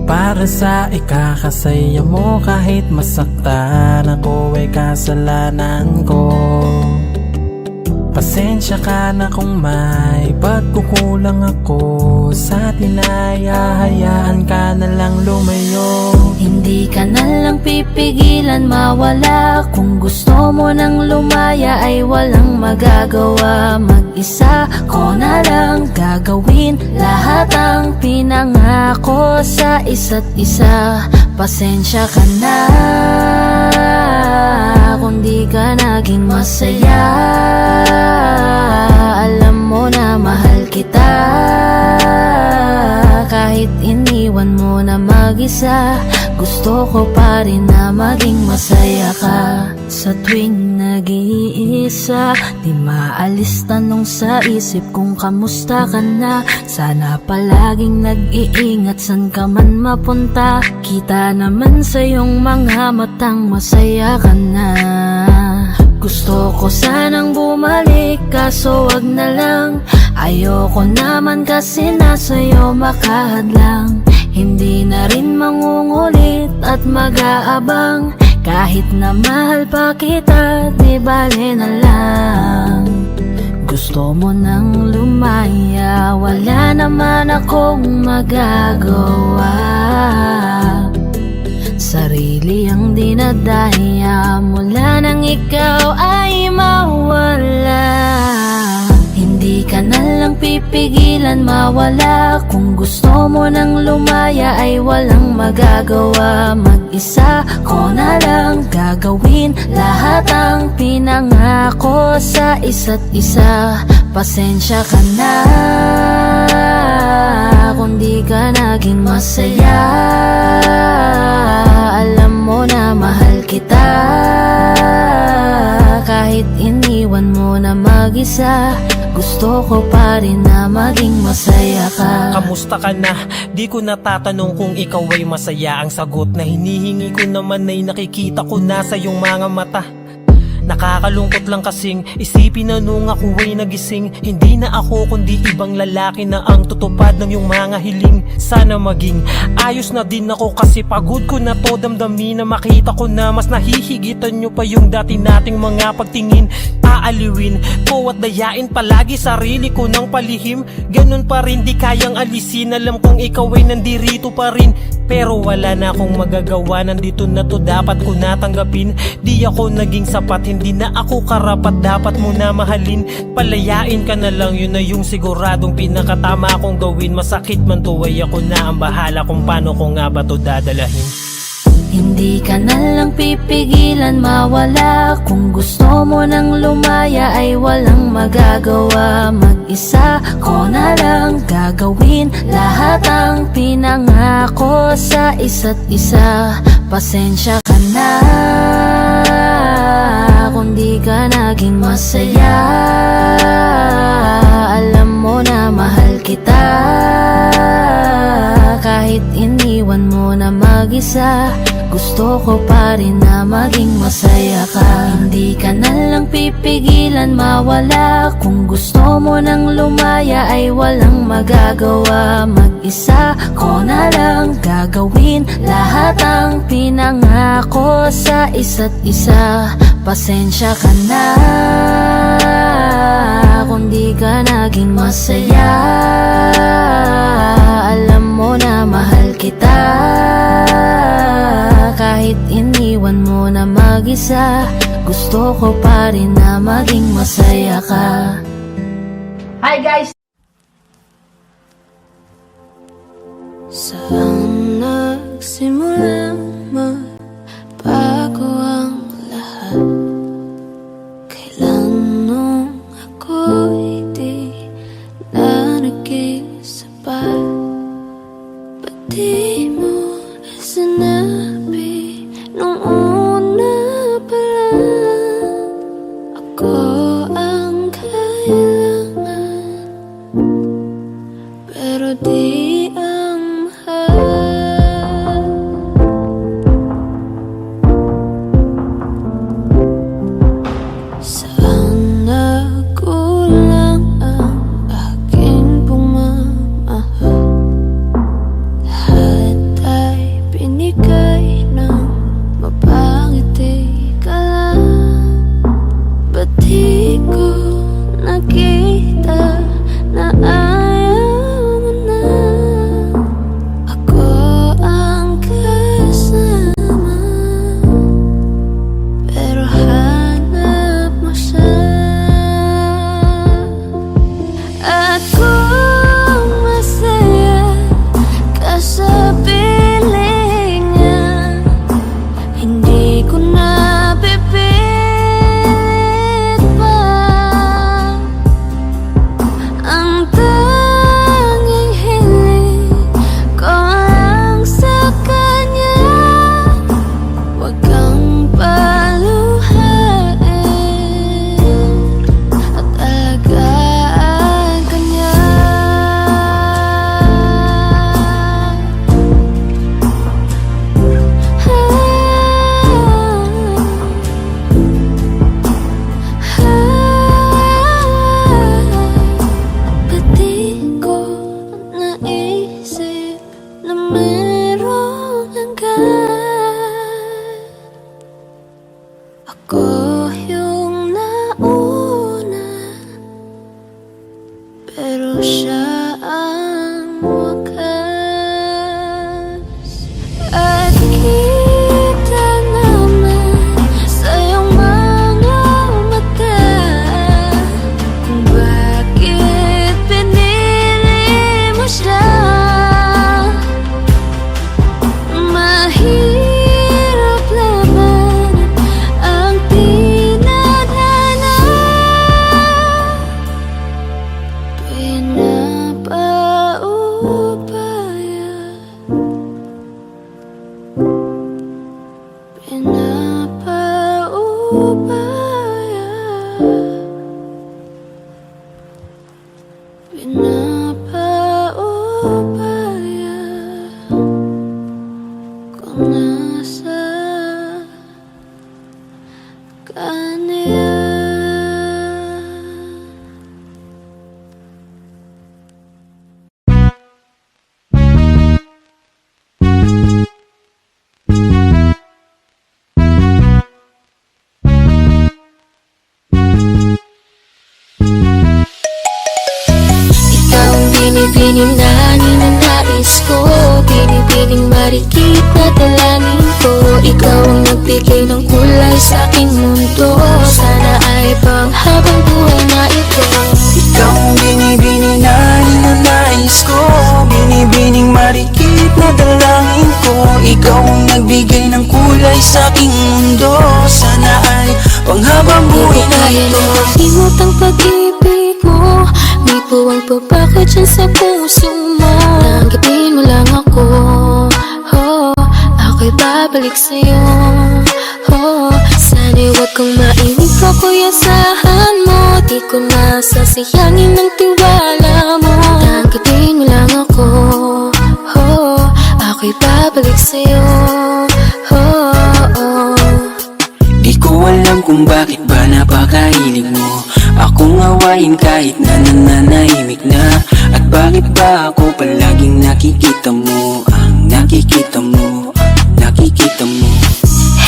Para sa ikakasaya mo kahit masaktan ako ay kasalanan ko. Pasensya ka na kung may pagkukulang ako sa tinaya. Hayaan ka na lang lumayo. Hindi ka na lang pipigilan mawala. Kung gusto mo nang lumaya ay walang magagawa. Mag-isa ko na lang gagawin lahat ang pinangako sa isa't isa. Pasensya ka na kung di ka naging masaya. Alam mo na mahal kita, kahit iniwan mo na mag-isa. Gusto ko pa rin na maging masaya ka. Sa tuwing nag-iisa, di maalis tanong sa isip kung kamusta ka na. Sana palaging nag-iingat san ka man mapunta. Kita naman sa iyong mga matang masaya ka na. Gusto ko sanang bumalik kaso wag na lang. Ayoko naman kasi nasa'yo makahadlang. Hindi na rin mangungulit at mag-aabang. Kahit na mahal pa kita, di bale na lang. Gusto mo nang lumaya, wala naman akong magagawa. Sarili ang dinadaya mula nang ikaw ay mawala. Hindi ka na lang pipigil pigilan mawala. Kung gusto mo nang lumaya ay walang magagawa. Mag-isa ko na lang gagawin lahat ang pinangako sa isa't isa. Pasensya ka na kung di ka naging masaya. Alam mo na mahal kita, kahit iniwan mo na mag-isa. Gusto ko pa rin na maging masaya ka. Kamusta ka na? Di ko natatanong kung ikaw ay masaya. Ang sagot na hinihingi ko naman ay nakikita ko na sa iyong mga mata. Nakakalungkot lang kasing isipin na nung ako ay nagising, hindi na ako kundi ibang lalaki na ang tutupad ng iyong mga hiling. Sana maging ayos na din ako kasi pagod ko na to damdamin na makita ko na mas nahihigitan nyo pa yung dati nating mga pagtingin. Aaliwin ko at dayain palagi sarili ko ng palihim. Ganun pa rin di kayang alisin, alam kong ikaw ay nandirito pa rin. Pero wala na akong magagawa, nandito na to dapat ko natanggapin. Di ako naging sapat, hindi na ako karapat, dapat mo na mahalin. Palayain ka na lang, yun na yung siguradong pinakatama kong gawin. Masakit man to ay ako na ang bahala kung paano ko nga ba to dadalahin. Hindi ka na lang pipigilan mawala. Kung gusto mo nang lumaya ay walang magagawa. Mag-isa ko na lang gagawin lahat ang pinangako sa isa't isa. Pasensya ka na kung di ka naging masaya. Alam mo na mahal kita, kahit iniwan mo na mag-isa. Gusto ko pa rin na maging masaya ka. Hindi ka na lang pipigilan mawala. Kung gusto mo nang lumaya ay walang magagawa. Mag-isa ko na lang gagawin lahat ang pinangako sa isa't isa. Pasensya ka na kung di ka naging masaya. Alam mo na mahal kita, kahit iniwan mo na mag-isa. Gusto ko pa rin na maging masaya ka. Hi guys! Saan nagsimulang magbago ang lahat? Kailan nung ako'y di na naging sapat? Ba't di mo na sinabi nung una pa lang? Ako ang kailangan, pero di ang mahal. ka na yan. Ikaw ang binibining na ninanais ko, binibining marikit na dalangin ko. Ikaw ang nagbigay ng kulay sa aking mundo, sana ay panghabang buhay na ito. Ikaw ang binibining na ninanais ko, binibining marikit na dalangin ko. Ikaw ang nagbigay ng kulay sa aking mundo, sana ay panghabang buhay na ito. Himot ang pag-ibig mo, may puwang pabako dyan sa puso mo. Tanggapin mo lang ako, oh, ako'y babalik sa'yo, oh. Sana'y huwag kang mainip ako, yasahan mo. Di ko nasasayangin ang tiwala mo. Tanggapin mo lang ako, oh, ako'y babalik sa'yo, oh, oh. Di ko alam kung bakit ba napakahilig mo akong awayin kahit na nananahimik na. At bakit ba ako palaging nakikita mo, ang nakikita mo, nakikita mo.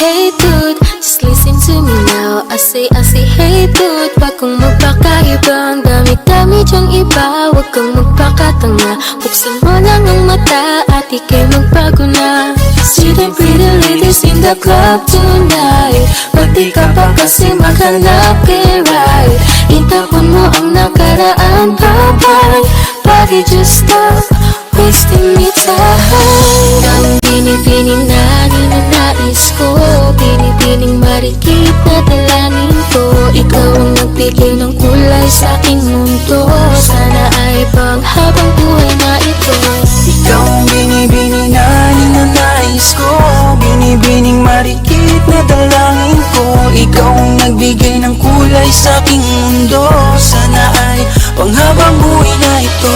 Hey dude, just listen to me now. I say hey dude, wag kang magpakaiba. Ang dami-dami dyang iba, wag kang magpakatanga. Buksan mo lang ang mata at ika'y magbago na. See the pretty ladies in the club tonight, ba't di ka pa kasi maghanap kay right? Itapon mo ang nakaraan, bye-bye. Bakit just stop wasting me time? Ang binibining na ninanais ko, binibining marikit na dalangin ko. Ikaw ang nagbigay ng kulay sa aking mundo, sana ay panghabang buhay na ito. Ikaw ang binibining na ninanais ko, binibining marikit na dalangin ko. Ikaw ang nagbigay ng kulay sa aking mundo, sana ay panghabang buhay na ito.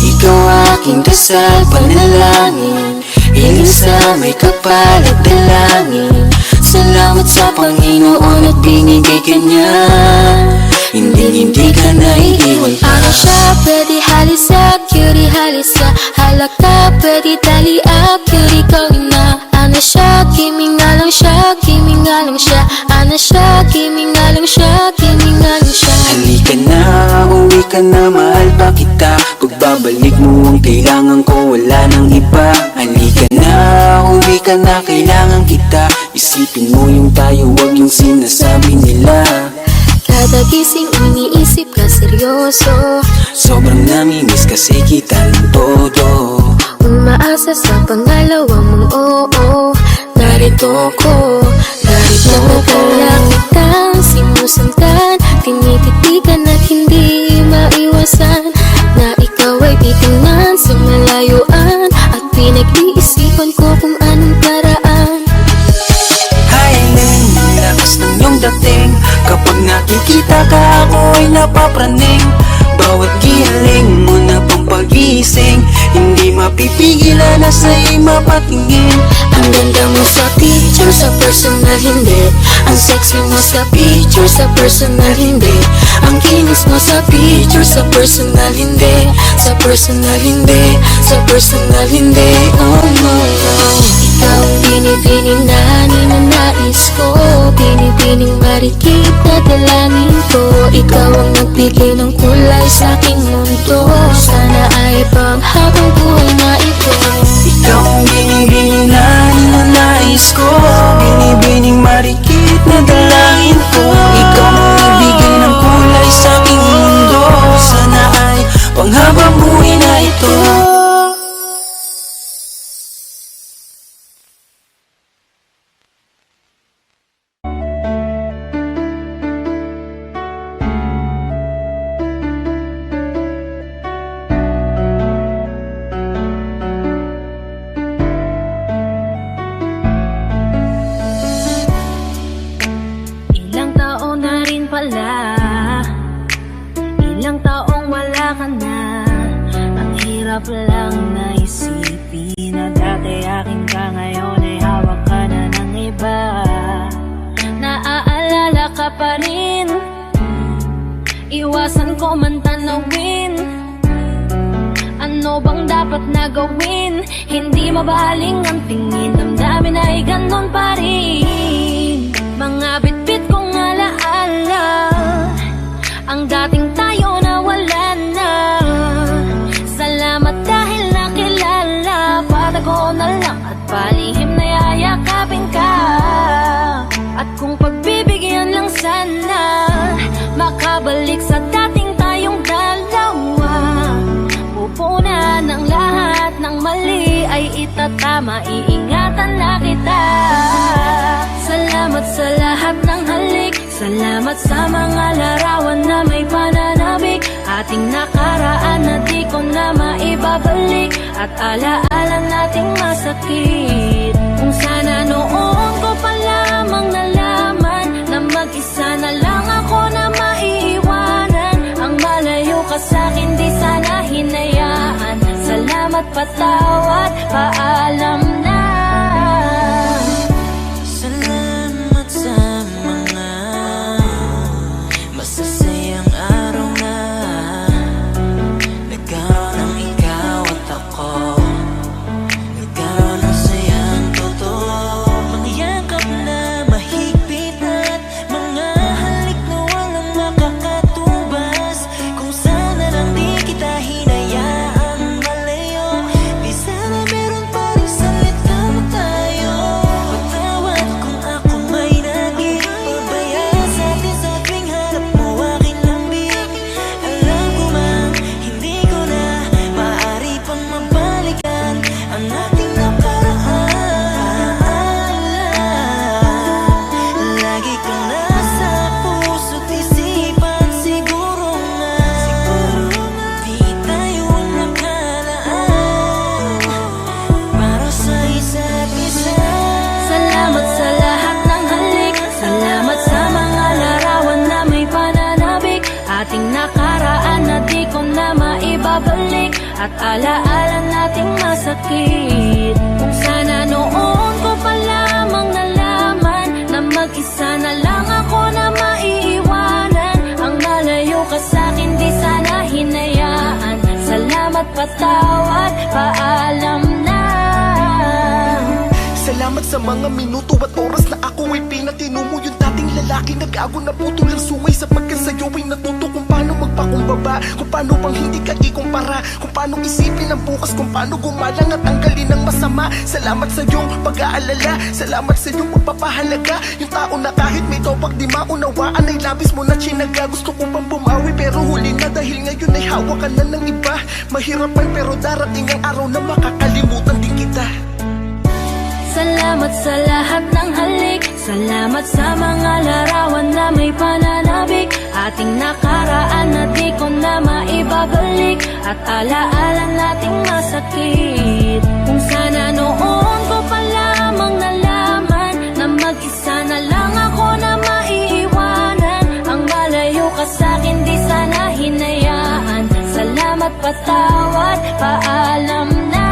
Ikaw aking dasal, panalangin, hiling sa may kapal at dalangin. Salamat sa Panginoon at binigay ka niya, hindi ka naiiwan pa. Ano siya, pwede halisa, cutie halisa. Halaka, pwede taliak, cutie gawin na. Ano siya, kimi nga lang siya, kimi nga lang siya. Ano siya, kimi nga lang siya, kimi nga lang siya. Halika na, uwi ka na, mahal pa kita. Pagbabalik mo ang kailangan ko, wala nang iba. Halika na, uwi ka na, kailangan kita. Isipin mo yung tayo, wag yung sinasabi nila. Kada gising iniisip ka seryoso, Sobrang namimiss kasi kita ng todo. umaasa sa pangalawa mong oo. Narito ko, narito ko. Kitang sinusundan, tinititigan at hindi maiwasan na ikaw ay titingnan sa malayuan. At pinag-iisipan ko kung anong paraan. Hiling, lakas ng iyong dating. Kapag nakikita ka ako ay napapraning. Bawat giling mo na pang pag-ising, hindi mapipigilan na sa'y mapatingin. Ang ganda mo sa picture, sa personal hindi. Ang sexy mo sa picture, sa personal hindi. Ang kinis mo sa picture, sa personal hindi. Sa personal hindi, sa personal hindi. Oh no, no. Ikaw ang binibining na ninanais ko, binibining marikit na dalangin ko. Ikaw ang nagbigay ng kulay sa aking mundo, sana ay panghabang buhay na ito. Ikaw ang binibining na ninanais ko, binibining marikit na dalangin ko. Ikaw ang nagbigay ng kulay sa aking mundo, sana ay panghabang buhay na ito. Ilang taon na rin pala, ilang taong wala ka na. Ang hirap lang naisipin na dati akin ka, ngayon ay hawak ka na ng iba. Naaalala wala pa rin. Iwasan ko man tanawin, ano bang dapat na gawin? Hindi mabaling ang tingin, damdamin ay ganon pa rin. Mga bitbit kong alaala, ang dating tayo na wala na. Salamat dahil nakilala, patago na lang at palihim na yayakapin ka. At kung pagbibigyan lang sana, makabalik sa dating tayong dalawa. Pupunan ng lahat ng mali ay itatama, iingatan na kita. Salamat sa lahat ng halik, salamat sa mga larawan na may pananabik. Ating nakaraan na di ko na maibabalik, at alaala nating masakit. Kung sana noon ko pa lamang nalaman na mag-isa na lang ako na maiiwanan. Ang malayo ka sa'kin di sana hinayaan. Salamat, patawad, paalam na. Salamat sa mga masasayang araw na nagkaroon ng ikaw at ako, nagkaroon ng sayang totoo. Mga yakap na mahigpit at mga halik na walang makakatubas. Kung sana lang di kita hinayaan malayo, di sana meron pa rin salit kamo tayo. Patawad kung ako may naging pabaya sa atin sa tuwing harap mo aking lambing. Alam ko man, hindi ko na maaari pang mabalikan ang ating nakaraan. Lagi kang nasa puso't isipan, siguro nga di tayo nakalaan para sa isa't isa. Salamat sa lahat ng halik, salamat sa mga larawan na may pananabik. Ating nakaraan na di ko na maibabalik, at alaala nating masakit. Kung sana noon ko pa lamang nalaman na mag-isa na lang ako na maiiwanan. Ang malayo ka sa'kin di sana hinayaan. Salamat, patawad, paalam na. Salamat sa mga minuto at oras na ako ay pinatino mo. Yung dating lalaki nag-ago na putol ang sungay, sapagkat sa'yo ay natuto kung paano magpakumbaba, kung paano bang hindi ka ikumpara, kung paano isipin ang bukas, kung paano gumalang at tanggalin ang masama. Salamat sa iyong pag-aalala, salamat sa iyong pagpapahalaga. Yung tao na kahit may topag di maunawaan ay labis mo na chinaga. Gusto ko pang bumawi pero huli na, dahil ngayon ay hawak ka na ng iba. Mahirap man pero darating ang araw na makakalimutan din kita. Salamat sa lahat ng halik, salamat sa mga larawan na may pananabik. Ating nakaraan na di ko na maibabalik, at alaala nating masakit. Kung sana noon ko pa lamang nalaman na mag-isa na lang ako na maiiwanan. Ang malayo ka sa'kin di sana hinayaan. Salamat, patawad, paalam na.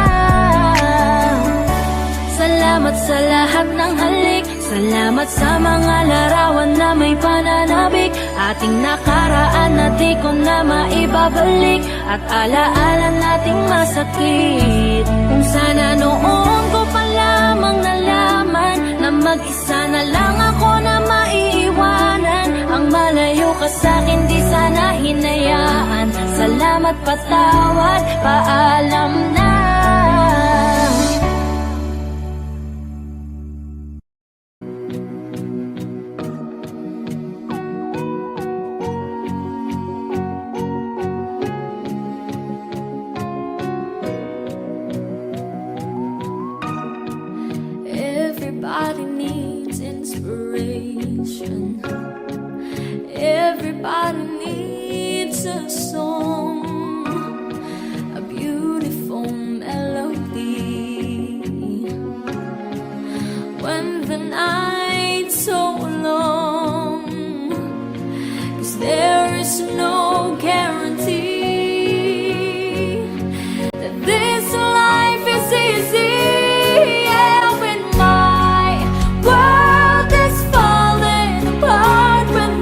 Salamat sa lahat ng halik, salamat sa mga larawan na may pananabik. Ating nakaraan na di ko na maibabalik, at alaala nating masakit. Kung sana noon ko pa lamang nalaman na mag-isa na lang ako na maiiwanan. Ang malayo ka sa'kin di sana hinayaan. Salamat, patawad, paalam na. Everybody needs inspiration. Everybody needs a song, a beautiful melody. When the night's so long, 'cause there is no guarantee that this life is easy. Yeah, when my world is falling apart, when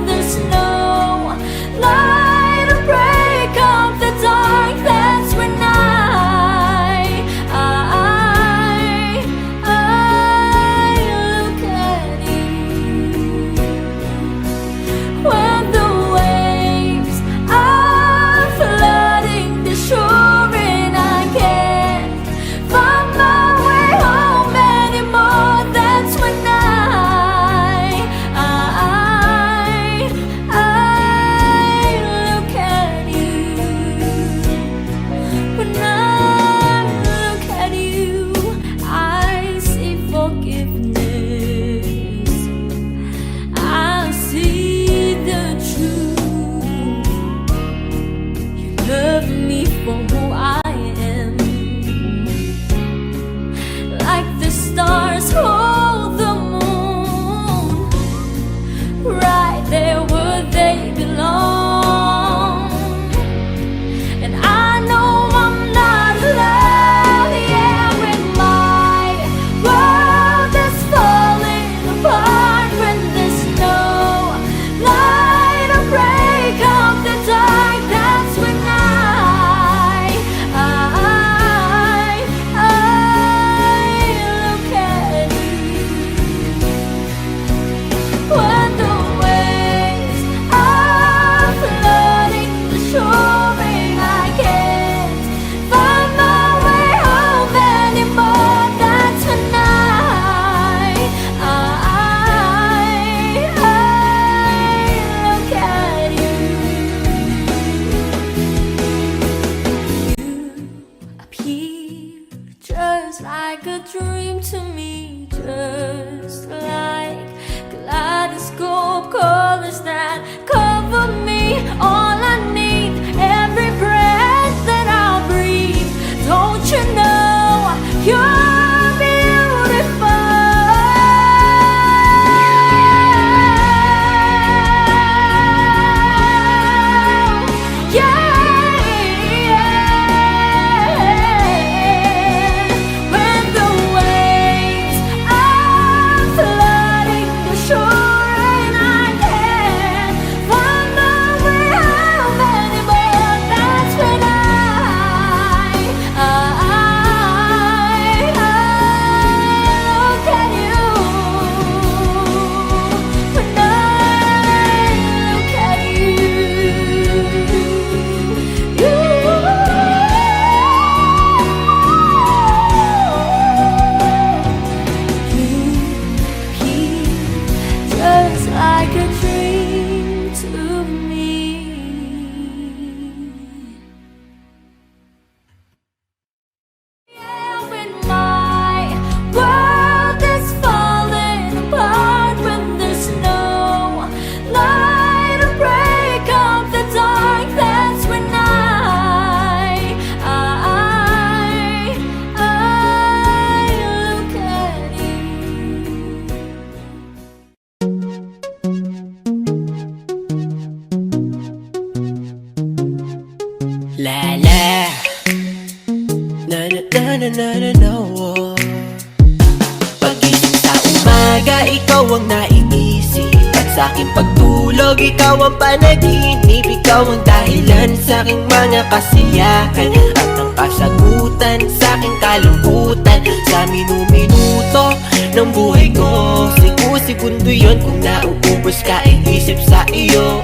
aking pagtulog, ikaw ang panaginip, ikaw ang dahilan sa aking mga kasiyahan at ang kasagutan sa aking kalungkutan. Sa minuto ng buhay ko, segundo yun kung nauubos ka ay isip sa iyo.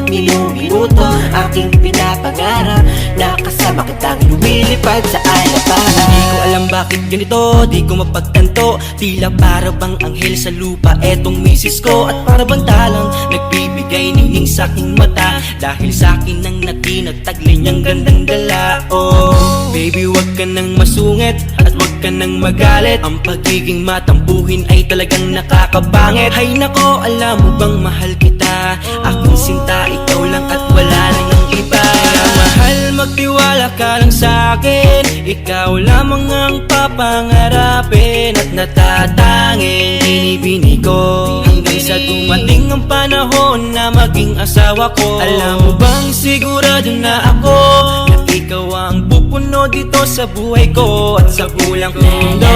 Minuto aking pinapangarap na kasama kitang lumilipad sa alapahan. Di ko alam bakit ganito, di ko mapagtanto. Tila para bang anghel sa lupa etong misis ko, at para bang talang nagbibigay nining sa aking mata. Dahil sa akin nang natinagtaglay niyang gandang dala. Oh, baby, wag ka nang masungit at wag ka nang magalit. Ang pagiging matampuhin ay talagang nakakabangit. Hay nako, alam mo bang mahal kita? Aking sinta, ikaw lang at wala nang ang iba. Kaya mahal, magtiwala ka lang sa'kin. Ikaw lamang ang papangarapin at natatanging binibini ko, hanggang sa dumating ang panahon na maging asawa ko. Alam mo bang sigurado na ako na ikaw ang pupuno dito sa buhay ko at sa bulang mundo.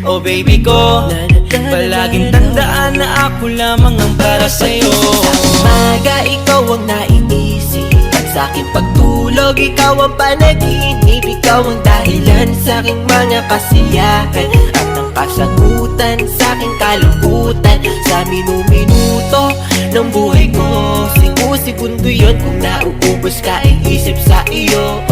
Oh baby ko, palaging tandaan na ako lamang ang para sa'yo. Sa umaga, ikaw ang naiisip, at sa aking pagtulog, ikaw ang panaginip, ikaw ang dahilan sa aking mga kasiyahan at ang kasagutan sa aking kalungkutan. Sa minuto ng buhay ko, segundo yun kung nauubos ka ay isip sa iyo.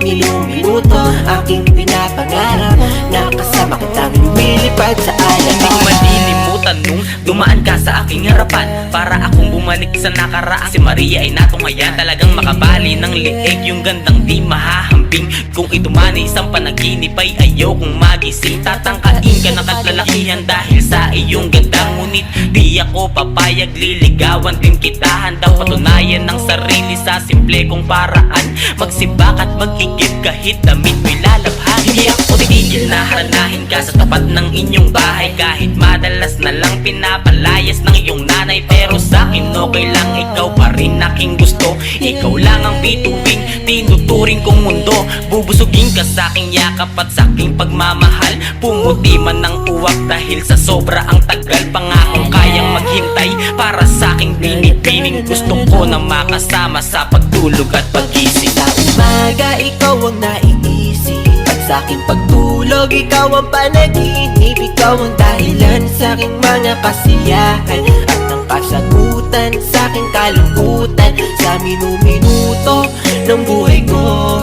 Minuto aking pinapangarap na kasama kitang lumilipad sa alapahan. Hindi ko malilimutan nung dumaan ka sa aking harapan, para akong bumalik sa nakaraan. Si Maria ay natungayan, talagang makabali ng liig, yung gandang di mahahambing. Kung ito man ay isang panaginip ay ayokong magising. Tatangkain ka ng katlalakihan dahil sa iyong ganda, ngunit di ako papayag, liligawan din kita. Handang patunayan ng sarili sa simple kong paraan, magsibak at mag-igib kahit damit mo'y lalabhan. Hindi ako titigil na haranahin ka sa tapat ng inyong bahay, kahit madalas na lang pinapalayas ng iyong nanay. Pero sa'kin okay lang, ikaw pa rin aking gusto. Ikaw lang ang bituing tinuturing kong mundo. Bubusugin ka sa aking yakap at sa aking pagmamahal. Pumuti man ng uwak dahil sa sobra ang tagal. Pangakong kayang maghintay para sa aking binibining. Gusto ko na makasama sa pagtulog at pag-isip. Sa umaga, ikaw ang naiisip, at sa aking pagtulog, ikaw ang panaginip, ikaw ang dahilan sa aking mga kasiyahan at ang kasagutan sa aking kalungkutan. Sa minuto ng buhay ko,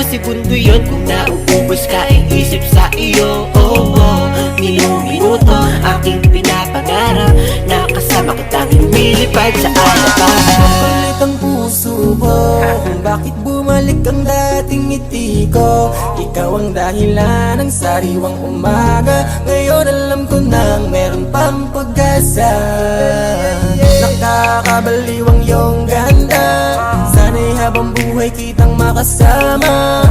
segundo yun kung nauubos ka ay isip sa iyo. Minuto aking pinapangarap na kasama kitang lumilipad sa alapahan. Makulit ang puso ko kung bakit bumalik ang dating ngiti ko. Ikaw ang dahilan ng sariwang umaga. Ngayon alam ko nang meron pang pag-asa. Nakakabaliw ang iyong ganda, sana'y habang buhay kitang makasama.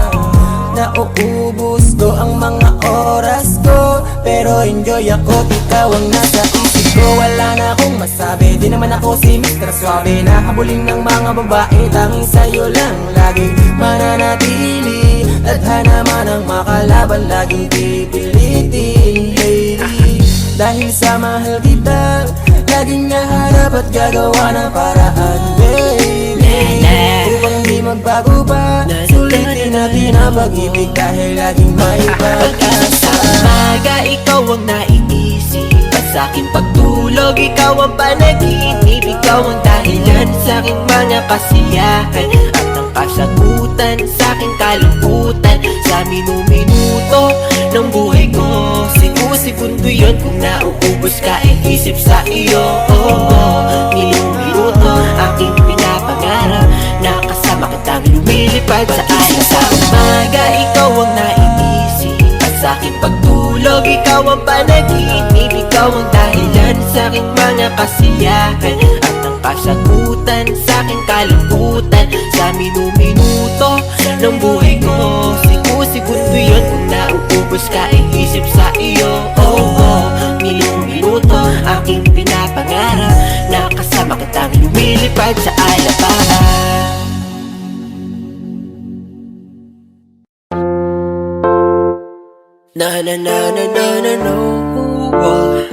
Nauubos ko ang mga oras ko, pero enjoy ako, ikaw ang nasa isip ko. Wala na akong masabi, di naman ako si Mr. Suave na habulin ng mga babae. Tanging sa'yo lang lagi mananatili, tadhana man ang makalaban, laging pipilitin, lady. Dahil sa mahal kita, laging naharap at gagawa ng paraan, baby. Upang di magbago pa, sulitin natin ang pag-ibig dahil laging may pag-asa. Sa umaga, ikaw ang naiisip, at sa aking pagtulog, ikaw ang panaginip, ikaw ang dahilan sa aking mga kasiyahan at ang kasagutan sa aking kalungkutan. Sa minuto ng buhay ko, segundo yun kung nauubos ka ay isip sa iyo. Minuto aking pinapangarap na kasama kitang lumilipad sa alapahan. Sa umaga, ikaw ang naiisip, at sa aking pagtulog, ikaw ang panaginip, ikaw ang dahilan sa aking mga kasiyahan at ang kasagutan sa aking kalungkutan. Sa minuto ng buhay ko, segundo yun kung nauubos ka ay isip sa iyo. Minuto aking pinapangarap na kasama kitang lumilipad sa alapahan. Na na na na na na no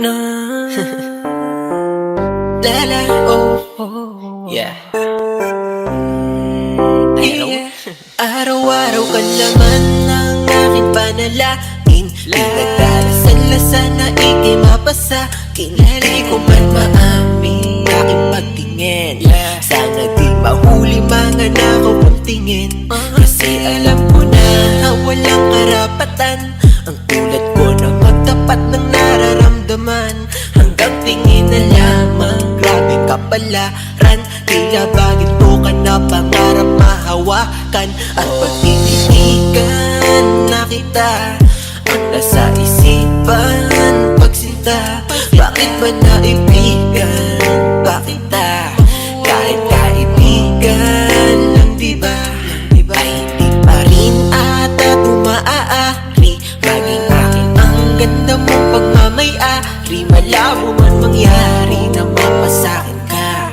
na la oh, oh. Yeah. Araw-araw ka naman ng aking panalangin. Pinagdarasal-lasal na ikay mapasakin. Di ko man maamin aking pagtingin. Sana di mahuli mga nakapuntingin. Kasi alam ko na walang karapatan ang tulad ko na magtapat ng nararamdaman. Hanggang tingin na lamang, grabe kapalaran. Tila bakit to ka na pangarap mahawakan. At pag tinitigan na kita, ang nasa isipan pagsinta. Bakit ba naibigan pa kita? Kahit kaibigan lang diba? Ay hindi pa rin ata tumaaari maging akin ang ganda mong pagmamayari. Malabo man mangyari na mapasakin ka.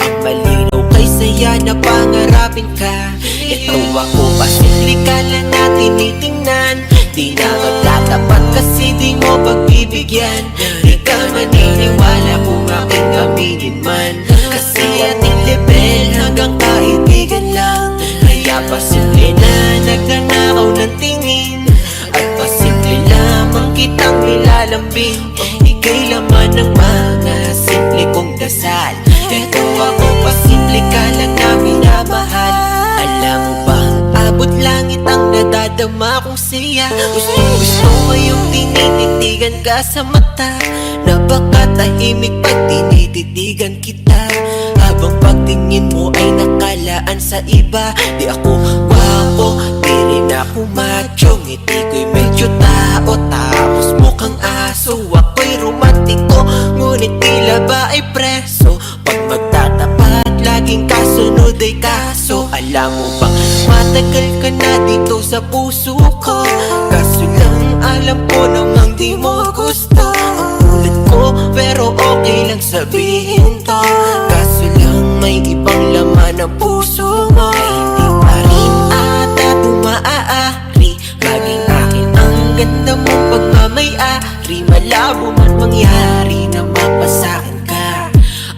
Ang malinaw kay saya na pangarapin ka. Ito ako pasimple ka lang na tinitingnan. Di na magtatapat kasi di mo pagbibigyan. Di ka maniniwala kung aking aminin man. Kasi ating level hanggang kaibigan lang. Kaya pasimple na nagnanakaw ng tingin. At pasimple lamang kitang nilalambing. Ika'y laman ng mga simple kong dasal. Ito ako pasimple ka lang na minamahal. Alam mo bang abot langit ang nadadama kong siya. Gusto ngayong tinititigan ka sa mata. Napakatahimik pag tinititigan kita. Habang pagtingin mo ay nakalaan sa iba. Di ako wapo, di rin ako macho. Ngiti ko'y medyo tao, tapos mukhang aso. Ako'y romantiko, ngunit tila ba ay preso. Pag magtatapat, laging kasunod ay kaso. Alam mo bang matagal ka na dito sa puso ko? Kaso lang alam ko namang di mo gusto ang tulad ko, pero okay lang sabihin to. Kaso lang may ibang laman ang puso mo. Ay hindi pa rin ata tumaaari maging akin ang ganda mong pagmamayari. Malabo man mangyari na mapasakin ka.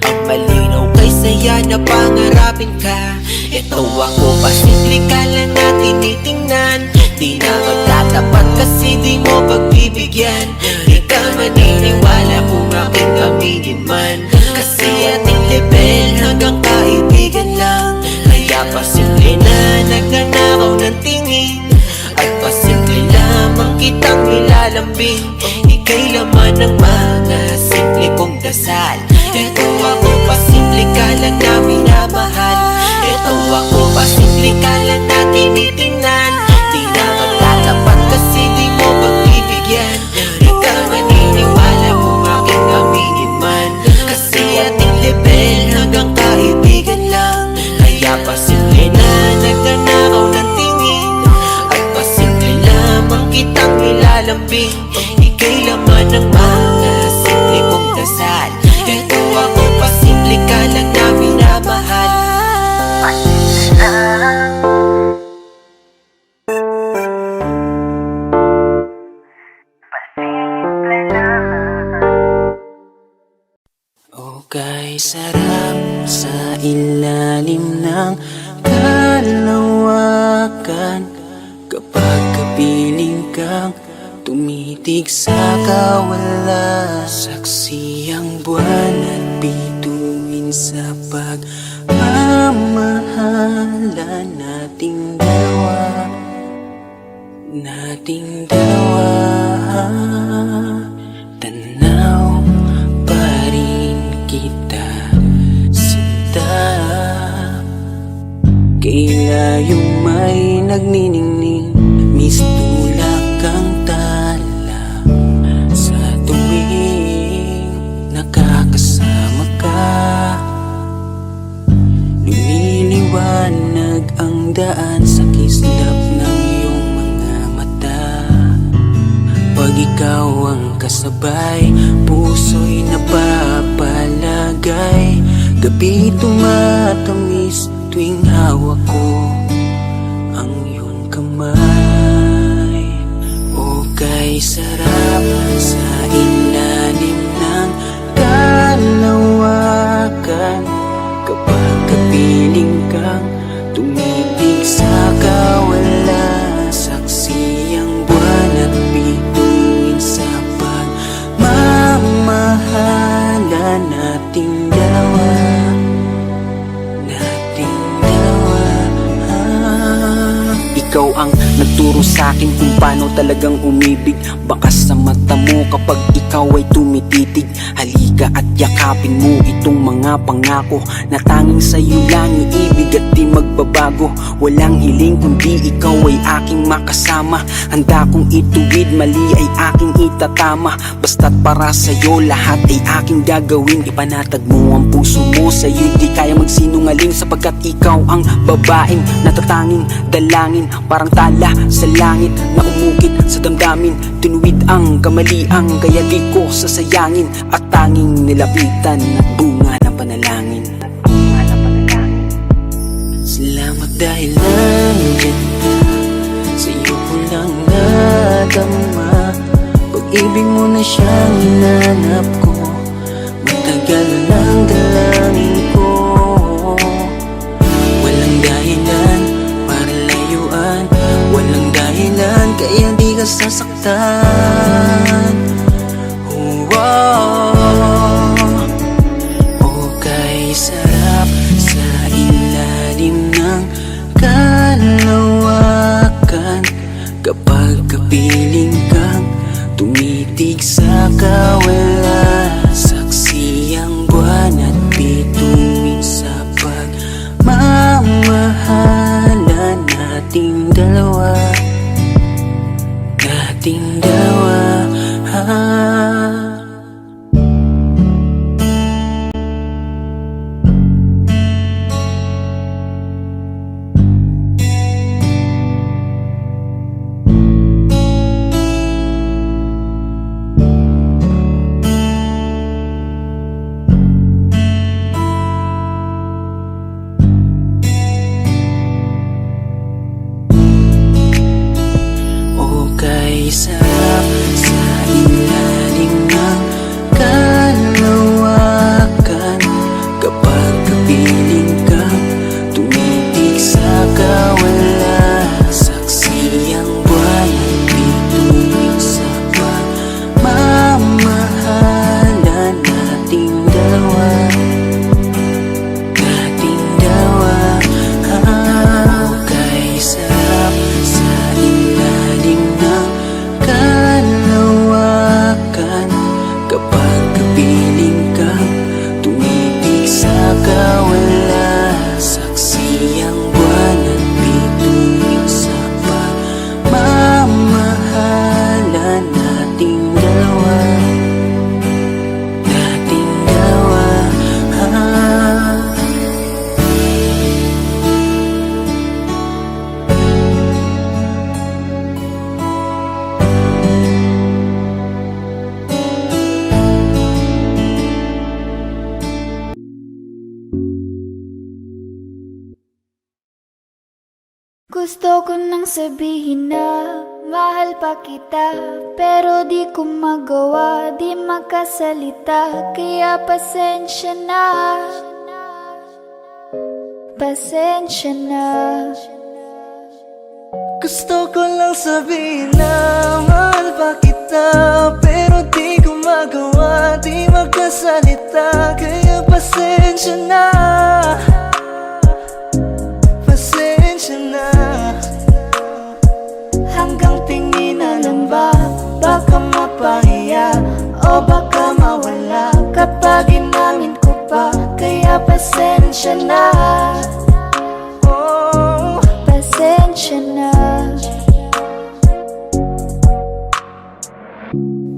Ang malinaw kay saya na pangarapin ka. Ito ako pasimple ka lang na tinitingnan. Di na magtatapat kasi di mo pagbibigyan. Di ka maniniwala kung aking aminin man. Kasi ating level hanggang kaibigan lang. Kaya pasimple na nagnanakaw ng tingin. At pasimple lamang kitang nilalambing. Ika'y laman ng mga simple kong dasal. Ito ako pasimple ka lang na minamahal. Ito ako pasimple ka lang na tinitingnan. Di na magtatapat kasi di mo pagbibigyan. Di ka maniniwala kung aking aminin man. Kasi ating level hanggang kaibigan lang. Kaya pasimple na nagnanakaw ng tingin. At pasimple lamang kitang nilalambing. Ika'y laman ng mga simple kong dasal. Ito ako pasimple ka lang na minamahal. Okay, sarap sa ilalim ng kalawakan. Kapag kapiling kang tumitig sa kawalan. Saksi ang buwan at bituin sa pagmamahalan nating dalawa. Nating dalawa. Tanaw pa rin kita, sinta. Kailayong may nagniningning, mistulak ang tala. Sa tuwing nakakasama ka, lumiliwanag ang daan sa kislap ng iyong mga mata. Pag ikaw ang kasabay, puso'y napapalagay. Gabi tumatamis tuwing hawak ko ang iyong kamay. O kay sarap sa ilalim ng kalawakan. Kapag kapiling kang tumitig sa kawalan, saksi ang buwan at bituin sa pagmamahalan nating dalawa. Ikaw ang nagturo sa'kin kung paano talagang umibig. Bakas sa mata mo kapag ikaw ay tumititig. Halika at yakapin mo itong mga pangako na tanging sa'yo lang iibig at di magbabago. Walang hiling kundi ikaw ay aking makasama. Handa kong ituwid, mali ay aking itatama. Basta't para sa'yo lahat ay aking gagawin. Ipanatag mo ang puso mo, sa'yo di kaya magsinungaling. Sapagkat ikaw ang babaeng natatanging dalangin. Parang tala sa langit na umukit sa damdamin. Tinuwid ang kamaliang kaya di ko sasayangin. At tanging nilapitan at bunga ng panalangin. Salamat dahil nandiyan ka. Sa'yo ko lang nadama. Pag-ibig mo na siyang hinanap ko. Matagal ng dalangin ko. Walang dahilan para layuan. Walang dahilan kaya di ka sasaktan. Okay, sarap sa ilalim ng kalawakan. Kapag kapiling kang tumitig sa kawalan, saksi ang buwan at bituin sa pagmamahalan nating dalawa. Nating dalawa. Okay, sarap sa ilalim ng kalawakan. Kapag kapiling kang tumitig sa kawalan, saksi ang buwan at bituin sa pagmamahalan nating dalawa. Nating dalawa. Okay, sarap sa ilalim ng kalawakan. Kapag kapiling kang tumitig sa kawalan, saksi ang buwan at bituin sa pagmamahalan nating dalawa. Nating dalawa. Gusto ko nang sabihin na mahal pa kita, pero di ko magawa, di makasalita. Kaya pasensya na, pasensya na. Gusto ko lang sabihin na mahal pa kita, pero di ko magawa, di magkasalita. Kaya pasensya na, pasensya na. Hanggang tingin na lang ba, baka mapahiya o baka mawala kapag inamin ko pa. Kaya pasensya na, oh, pasensya na.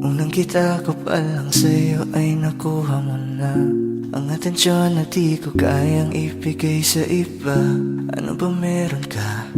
Unang kita ko pa lang sa'yo ay nakuha mo na ang atensyon na di ko kayang ibigay sa iba. Ano ba meron ka?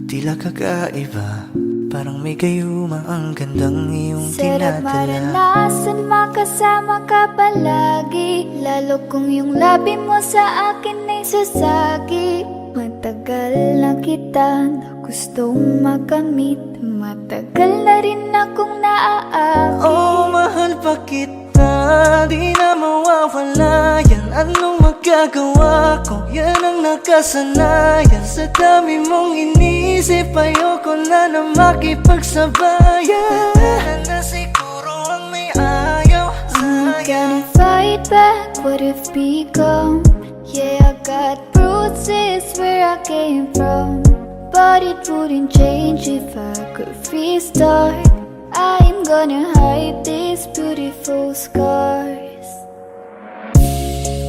Tila kakaiba. Parang may gayuma ang gandang iyong Sarap tinatala. maranasan makasama ka palagi, lalo kung yung labi mo sa akin ay sasagi. Matagal na kita na gustong makamit, matagal na rin akong naaakit. Oh, mahal pa kita, na di na mawawala yan. Anong magagawa ko? Yan ang nakasanayan. Sa dami mong inisip, ayoko na na makipagsabayan. Na siguro ang may ayaw I'm gonna fight back what I've become. Yeah, I got bruises where I came from, but it wouldn't change if I could restart. I'm gonna hide these beautiful scars.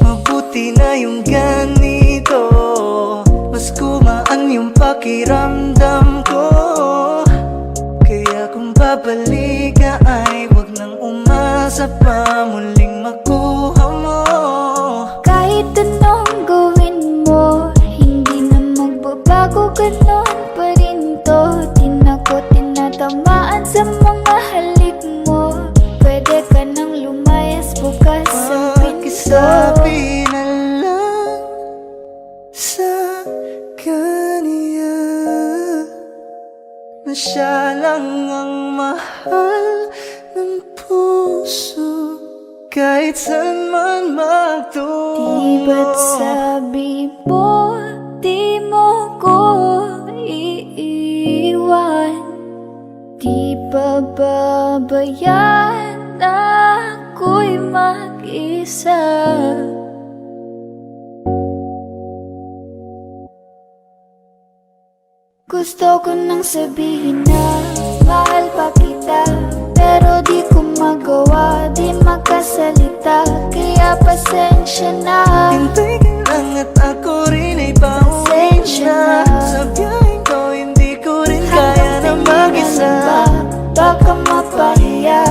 Mabuti na yung ganito, mas gumaan yung pakiramdam ko. Kaya kung babalik ka ay wag nang umasa pa muling makuha mo. Kahit anong gawin mo, hindi na magbabago, ganon pa rin to. Di na ko tinatamaan sa mga halik mo. Pwede ka nang lumayas, bukas ang pinto. Pakisabi na lang sa kanya na siya lang ang mahal ng puso, kahit saan man magtungo. Di ba't sabi mo, di mo ko iiwan? Di ba babayaan ako'y mag-isa? Gusto ko nang sabihin na mahal pa kita, pero di ko magawa, di makasalita. Kaya pasensya na. Hintay ka lang at ako rin ay pauwi na. Sa biyaheng ko hindi ko rin kaya na mag-isa. Baka mapahiya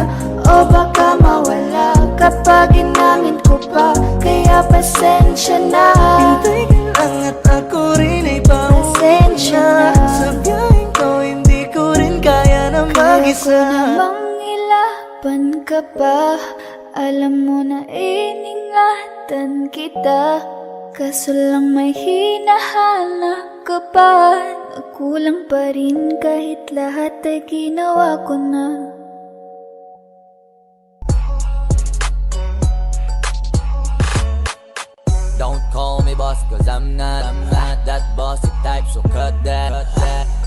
o baka mawala kapag inamin ko pa. Kaya pasensya na. Hintay ka lang at ako rin ay pauwi na. Sa biyaheng ko hindi ko rin kaya na mag-isa. Kaya ko namang ilaban ka pa. Alam mo na iningatan kita, kaso lang may hinahanap ka pa. Nagkulang pa rin kahit lahat ay ginawa ko na. Don't call me boss cause I'm not that bossy type, so cut that.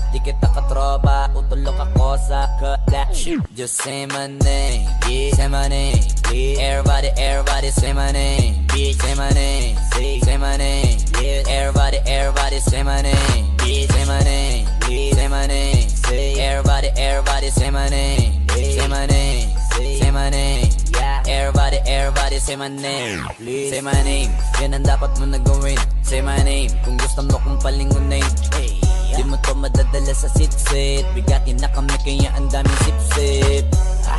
Di kita katropa, utulok ako sa cut that shit. Just say my name, yeah, say my name, yeah. Everybody say my name, bitch, say my name, say my name, yeah. Everybody say my name, bitch, say my name, yeah. Say my name, say everybody say my name, say my name, say my name, yeah. Everybody say my name, please. Say my name, yan ang dapat mo na gawin. Say my name, kung gusto mo kong palingunin. Hey, di mo to madadala sa sit-sit. Bigatin na kami kaya ang daming sip-sip.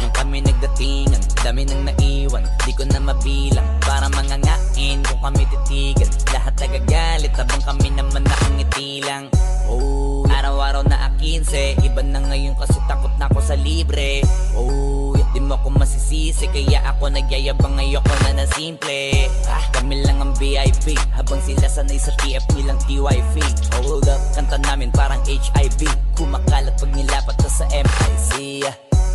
Nung kami nagdatingan, dami nang naiwan. Di ko na mabilang, para mangangain kung kami titigan. Lahat nagagalit, habang kami naman nakangiti lang. Oh, araw-araw na akinse. Iba na ngayon kasi takot na ako sa libre. Oh, di mo ako masisisi, kaya ako nagyayabang, ayoko na na simple. Kami lang ang VIP, habang sila sanay sa TF nilang TYV. Hold up, kanta namin parang HIV, kumakalat pag nilapat ka sa MIC.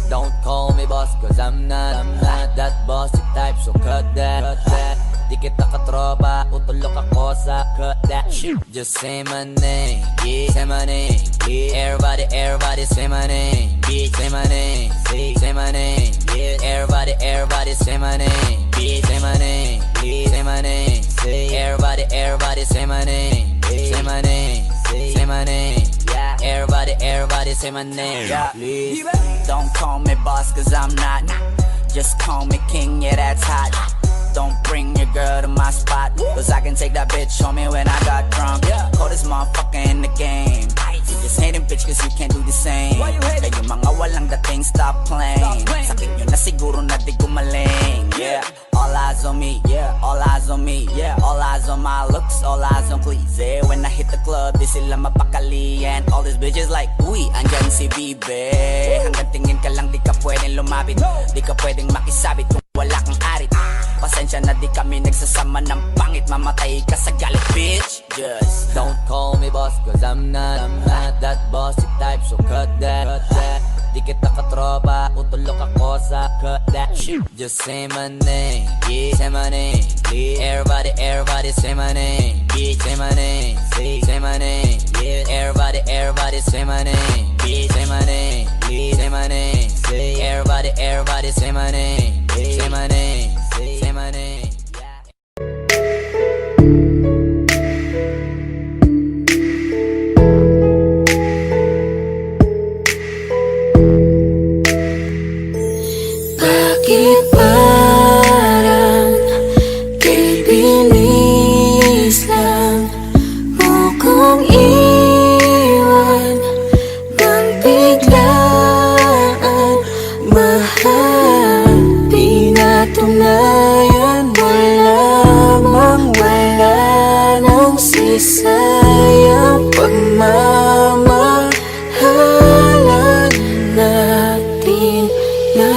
Don't call me boss cause I'm not that bossy type, so cut that. Di kita katropa, utulok ako sa cut that shit. Just say my name, yeah, say my name, yeah. Everybody say my name, bitch, say my name, say my name, yeah. Everybody say my name, bitch, say my name, say my name, say everybody say my name, say my name, say my name, yeah. Everybody say my name, please. Don't call me boss cause I'm not. Just call me king, yeah that's hot. Don't bring your girl to my spot, cause I can take that bitch on me when I got drunk. Coldest motherfucker in the game. You just hating bitch cause you can't do the same. Kaya yung mga walang dating, stop playing. Sakit nyo na siguro na di gumaling. Yeah, all eyes on me, yeah, all eyes on me, yeah. All eyes on my looks, all eyes on please. Yeah, when I hit the club, di sila mapakali. And all these bitches like, uy, andyan si Bibe. Hanggang tingin ka lang, di ka pwedeng lumapit. Di ka pwedeng makisabit kung wala kang arit. Pasensya na di kami nagsasama ng pangit. Mamatay ka sa galit, bitch. Just don't call me boss cause I'm not that bossy type, so cut that. Di kita katropa, utulok ako sa kotla. Just say my name, yeah. Say my name, yeah. Everybody say my name, yeah. Say my name, say my name, yeah. Everybody say my name, yeah. Say my name, yeah. Say my name, say everybody say my name, yeah. Say my name, say my name. Bakit parang kay bilis lang mo kong iwan nang biglaan? Mahal, pinatunayan mo lamang, wala nang sisayang pagmamahalan natin na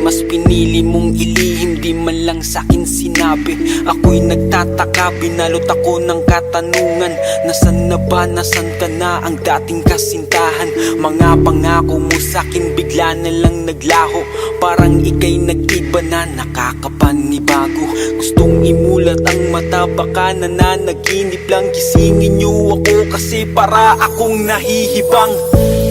mas pinili mong ilihim, di man lang sa'kin sinabi. Ako'y nagtataka, binalot ako ng katanungan. Nasaan na ba, nasaan ka na ang dating kasintahan? Mga pangako mo sa'kin bigla na lang naglaho. Parang ika'y nag-iba na, nakakapanibago. Gustong imulat ang mata, baka nananaginip lang. Gisingin niyo ako kasi para akong nahihibang.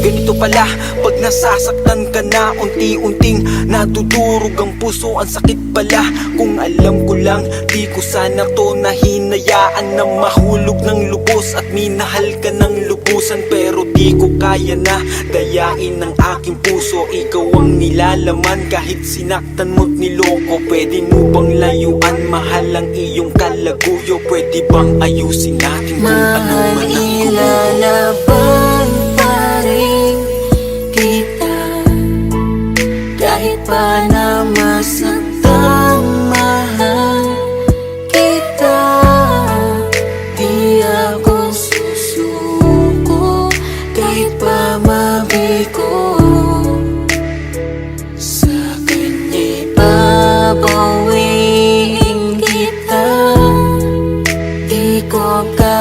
Ganito pala, pag nasasaktan ka na, unti-unting nadudurog ang puso, ang sakit pala. Kung alam ko lang, di ko sana to nahinayaan na mahulog ng lubos at minahal ka ng lubusan. Pero di ko kaya na dayain ng aking puso. Ikaw ang nilalaman kahit sinaktan mo't niloko. Pwede mo bang layuan, mahal ang iyong kalaguyo? Pwede bang ayusin natin kung ano man ang ilalaban kita, kahit pa na masaktang mahal kita. Di ako susuko kahit pa mabigo. Sa kanya'y babawiin kita. Di ko kaya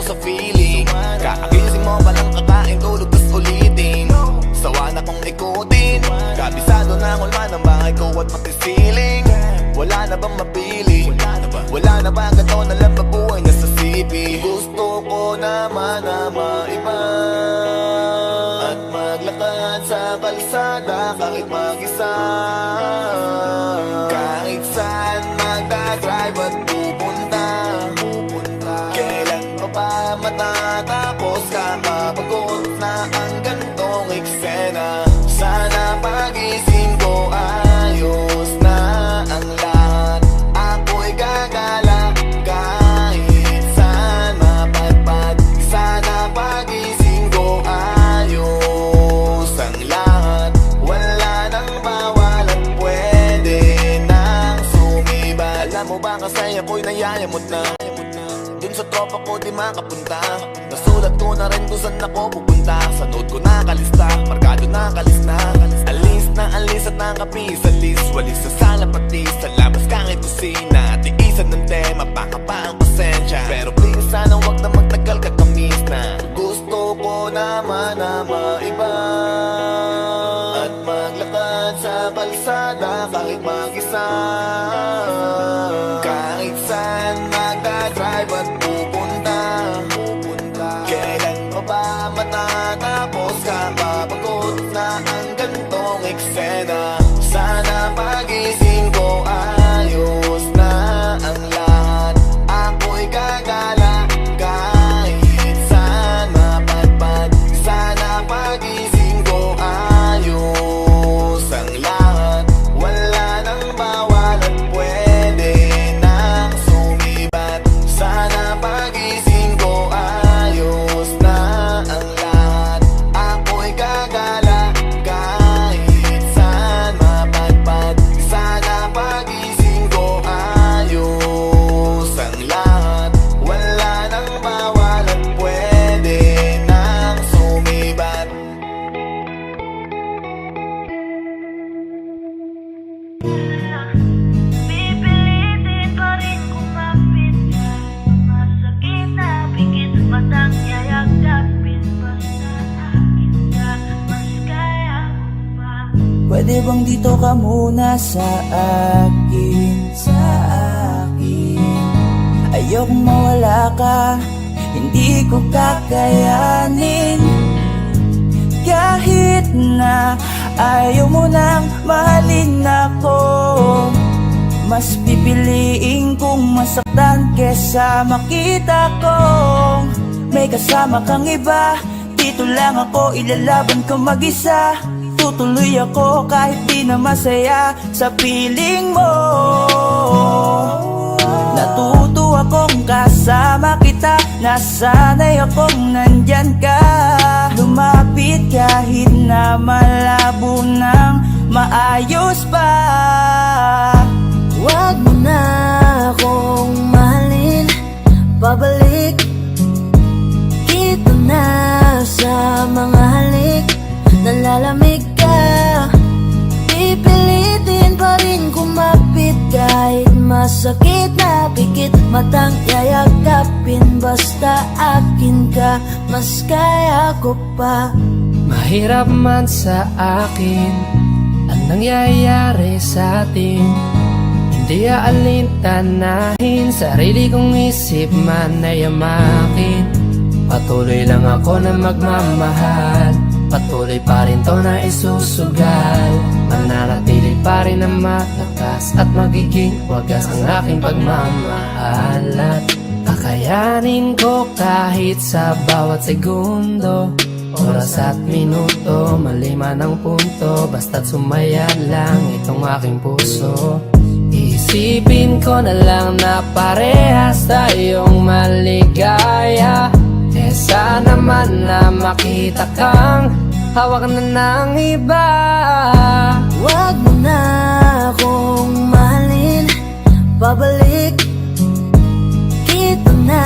sa feeling. Kakagising mo palang kakain, tulog tas ulitin. Sawa na kong ikutin, kabisado na ang ulma ng bahay ko at pati ceiling. Wala na bang mapili? Wala na ba ganito na lang babuhay na sa sipi? Gusto ko naman na maiba at maglakad sa kalsada kahit mag-isa. Kahit saan magdadrive at pupunta, kailan pa ba matatapos? Kakapagod na ang gantong eksena. Sana pagising ko ayos na ang lahat. Ako'y gagala kahit saan mapadpad. Sana pagising ko ayos ang lahat. Wala nang bawal at pwede nang sumiba. Alam mo ba kasi ako'y nayayamot na dun sa tropa ko di makapunta. Nasulat ko na rin kung saan ako pupunta. Sa note ko nakalista, markado nakalista. Alis at nakapis sa list. Walis sa sala pati sa labas kahit kusina. Tiisan ng tema, baka pa ang pasensya. Pero please sana wag na magtagal kakamis na. Gusto ko naman na maiba at maglakad sa kalsada kahit mag-isa. Kahit saan magdadrive at pupunta, kailan pa ba matatapos? Kakapagod na ang gantong eksena. Sana pagising ko ayos na ang lahat. Ako'y gagala kahit saan mapadpad. Sana pagising ko ayos ang lahat. Wala nang bawal at pwede nang sumibat. Sana pagising ko ayos na ang lahat. Ako'y gagala kahit saan mapadpad. Sana pagising ko ayos ang lahat. Wala nang bawal at pwede nang sumibat. Pipilitin pa rin kumapit ka. Masakit na pikit matang yayagapin. Basta akin ka, mas kaya ko pa. Pwede bang dito ka muna sa akin, sa akin? Ayokong mawala ka, hindi ko kakayanin. Kahit na ayaw mo nang mahalin ako, mas pipiliin kong masaktan kesa makita kong may kasama kang iba. Dito lang ako, ilalaban ko mag-isa. Tutuloy ako kahit di na masaya sa piling mo. Natuto akong kasama kita, nasanay akong nandyan ka. Lumapit kahit na malabo nang maayos pa. Wag mo na akong mahalin, pabalik kita na sa mga halik. Nalalamig ka, pipilitin pa rin kumapit kahit masakit na pikit matang yayagapin. Basta akin ka, mas kaya ko pa. Mahirap man sa akin ang nangyayari sa atin. Hindi aalintanahin, sarili kong isip man ay amakin. Patuloy lang ako na magmamahal, patuloy pa rin to na isusugal. Mananatili pa rin na malakas at magiging wagas ang aking pagmamahal. At kakayanin ko kahit sa bawat segundo, oras at minuto, malima ng punto. Basta't sumaya lang itong aking puso. Isipin ko na lang na parehas tayong maligaya. Kesa naman na makita kang hawak na ng iba. Wag mo na akong mahalin, pabalik kita na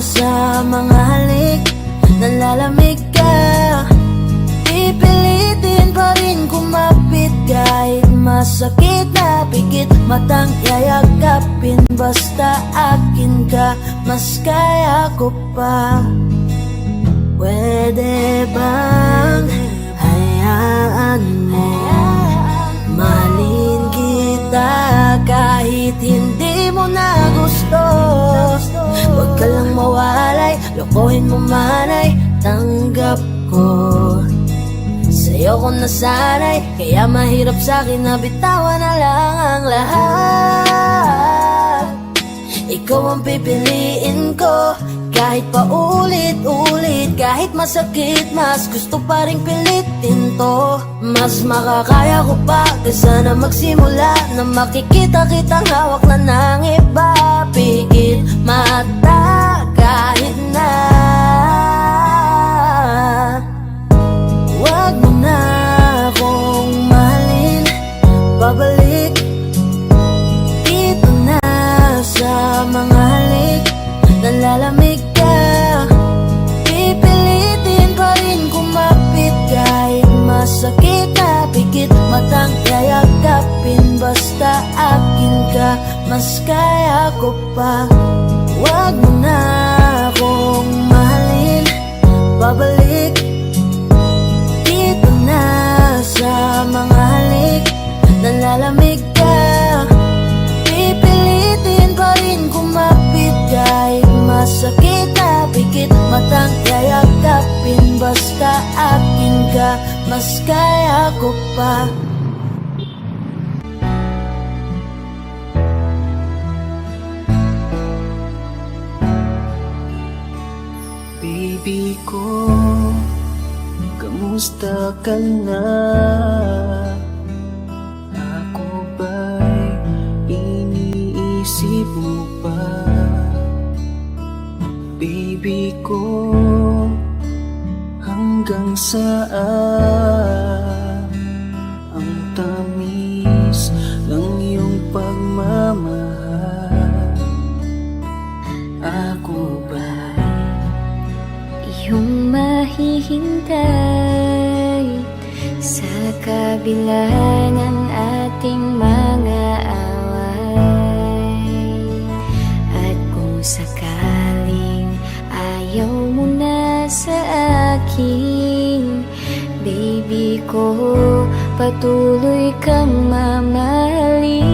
sa mga halik. Nalalamig ka, pipilitin pa rin kumapit kahit mas masakit na pikit matang yayagapin. Basta akin ka, mas kaya ko pa. Pwede bang hayaan mo mahalin kita kahit hindi mo na gusto? Huwag ka lang mawalay, lokohin mo manay, tanggap ko. Sa'yo ko nasanay, kaya mahirap sa'kin na bitawan na lang ang lahat. Ikaw ang pipiliin ko, kahit pa ulit-ulit, kahit masakit, mas gusto pa rin pilitin to. Mas makakaya ko pa, kaysa na magsimula na makikita kitang hawak na ng iba. Pigit mata kahit na wag mo na akong mahalin, babalik dito na sa mga halik. Nalalamig ka, pipilitin pa rin kumapit kahit masakit na pikit matang yayagapin. Basta akin ka, mas kaya ko pa. Wag mo na akong mahalin, babalik dito na sa mga halik. Nalalamig ka, pipilitin pa rin kumapit kahit masakit na pikit matang yayagapin. Basta akin ka, mas kaya ko pa. Baby ko, kamusta ka na? Ako ba'y iniisip mo pa? Baby ko, hanggang saan ang tamis ng iyong pagmamahal? Ako ba'y Yung mahihintay sa kabila ng ating mga away? At kung sakaling ayaw mo na sa akin, baby ko, patuloy kang mamahalin.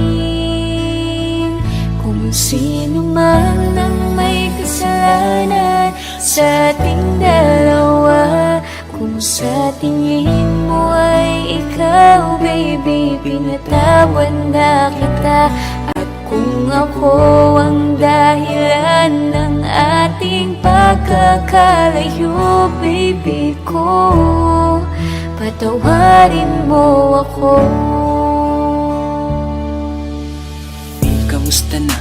Kung sino man ang may kasalanan sa ating dalawa, kung sa tingin mo ay ikaw, baby, pinatawad na kita. At kung ako ang dahilan ng ating pagkakalayo, baby ko, patawarin mo ako. Kamusta na?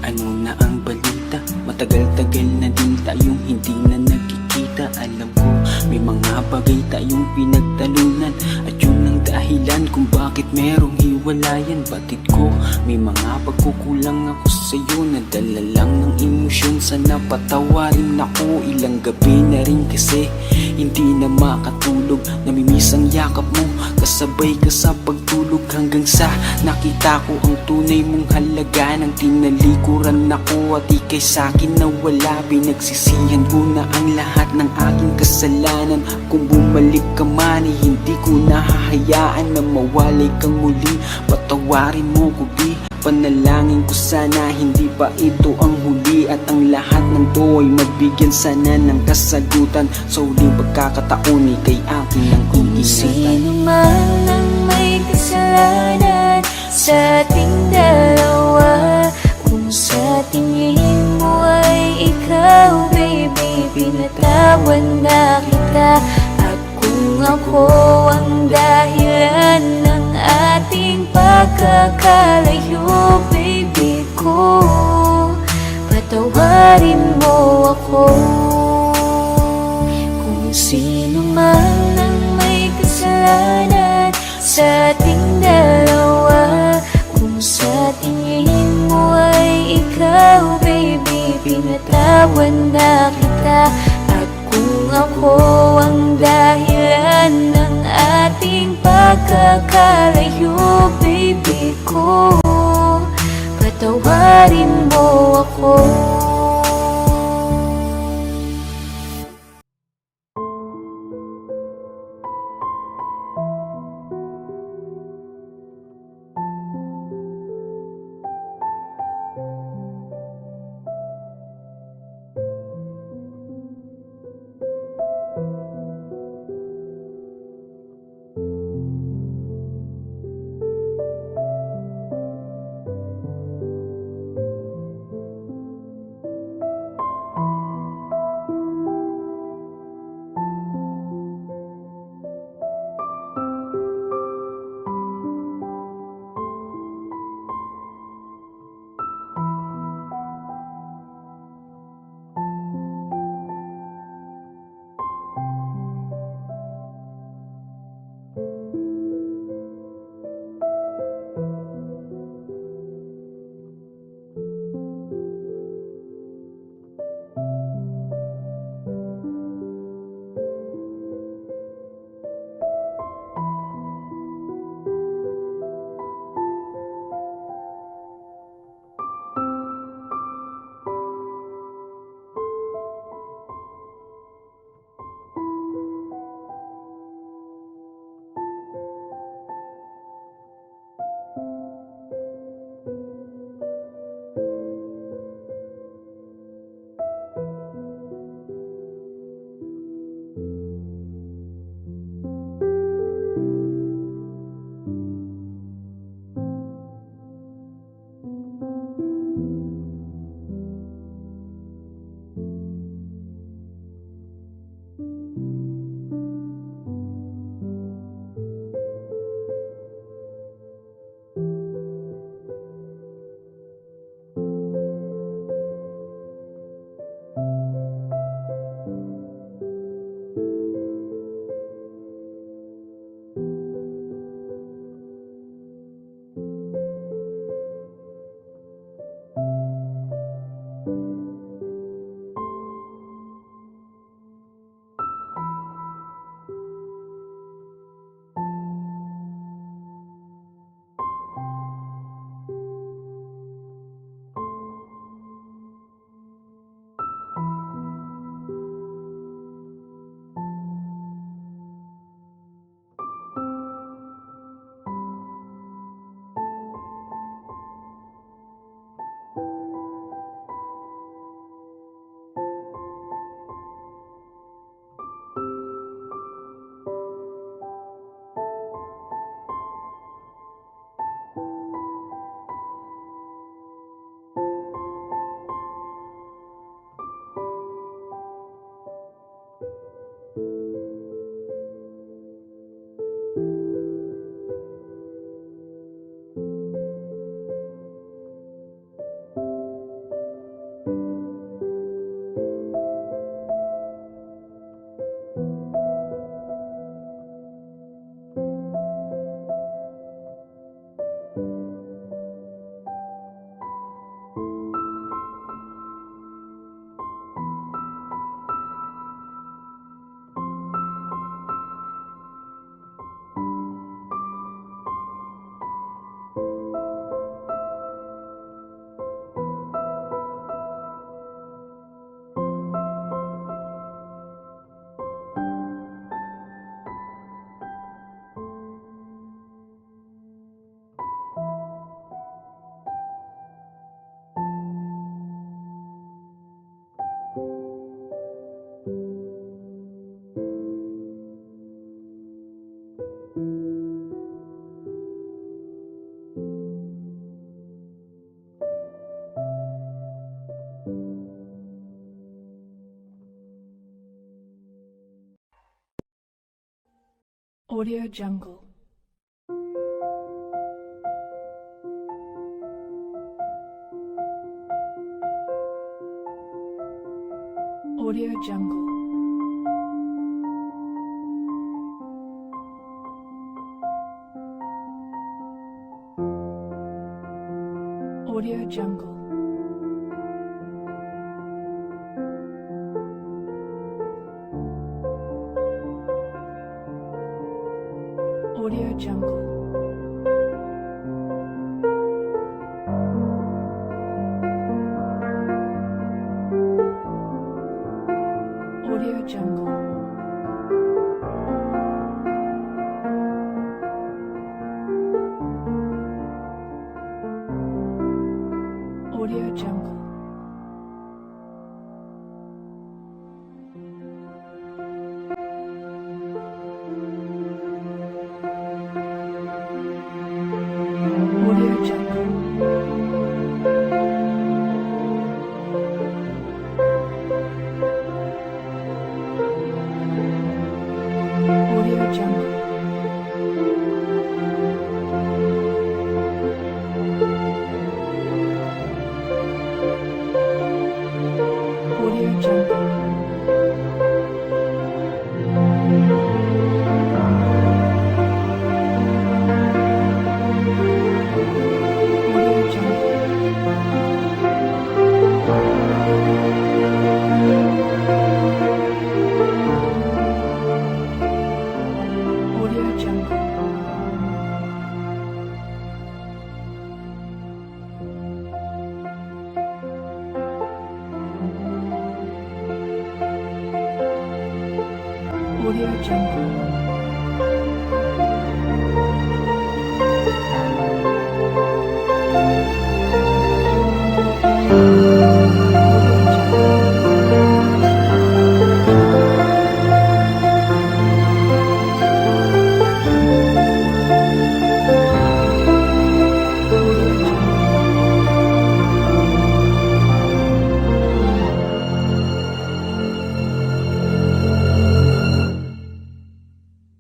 Ano na ang balita? Matagal-tagal na din tayong hindi na nagkikita. Alam ko, may mga bagay tayong pinagtalunan, at yun ang dahilan kung bakit merong hiwalayan. Batid ko, may mga pagkukulang ako sa'yo, nadala lang ng emosyon. Sana patawarin ako, ilang gabi na rin kasi hindi na makatulog. Namimiss ang yakap mo, kasabay ka sa pagtulog, hanggang sa nakita ko ang tunay mong halaga. Nang tinalikuran ako at ikay sa'kin nawala, pinagsisihan ko na ang lahat ng aking kasalanan. Kung bumalik ka man, hindi ko nahahayaan na mawalay kang muli. Patawarin mo ko, di panalangin ko sana hindi pa ito ang huli, at ang lahat ng to ay mabigyan sana ng kasagutan. Sa huling pagkakataon, ikay akin ang Kung sino man ang may kasalanan sa ating dalawa, kung sa tingin mo ay ikaw, baby, pinatawad na kita. At kung ako ang dahilan ng ating pagkakalayo, baby ko, patawarin mo ako. Kung sino man ang may kasalanan sa ating dalawa, kung sa tingin mo ay ikaw, baby, pinatawad na kita. At kung ako ang dahilan ng ating pagkakalayo, baby pag-ibig ko, patawarin mo ako. Audio Jungle. Audio Jungle. Audio Jungle. Audio Jungle. Audio Jungle. Audio Jungle. Audio Jungle. Audio Jungle. Audio Jungle. Audio Jungle. Audio Jungle.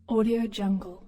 Audio Jungle.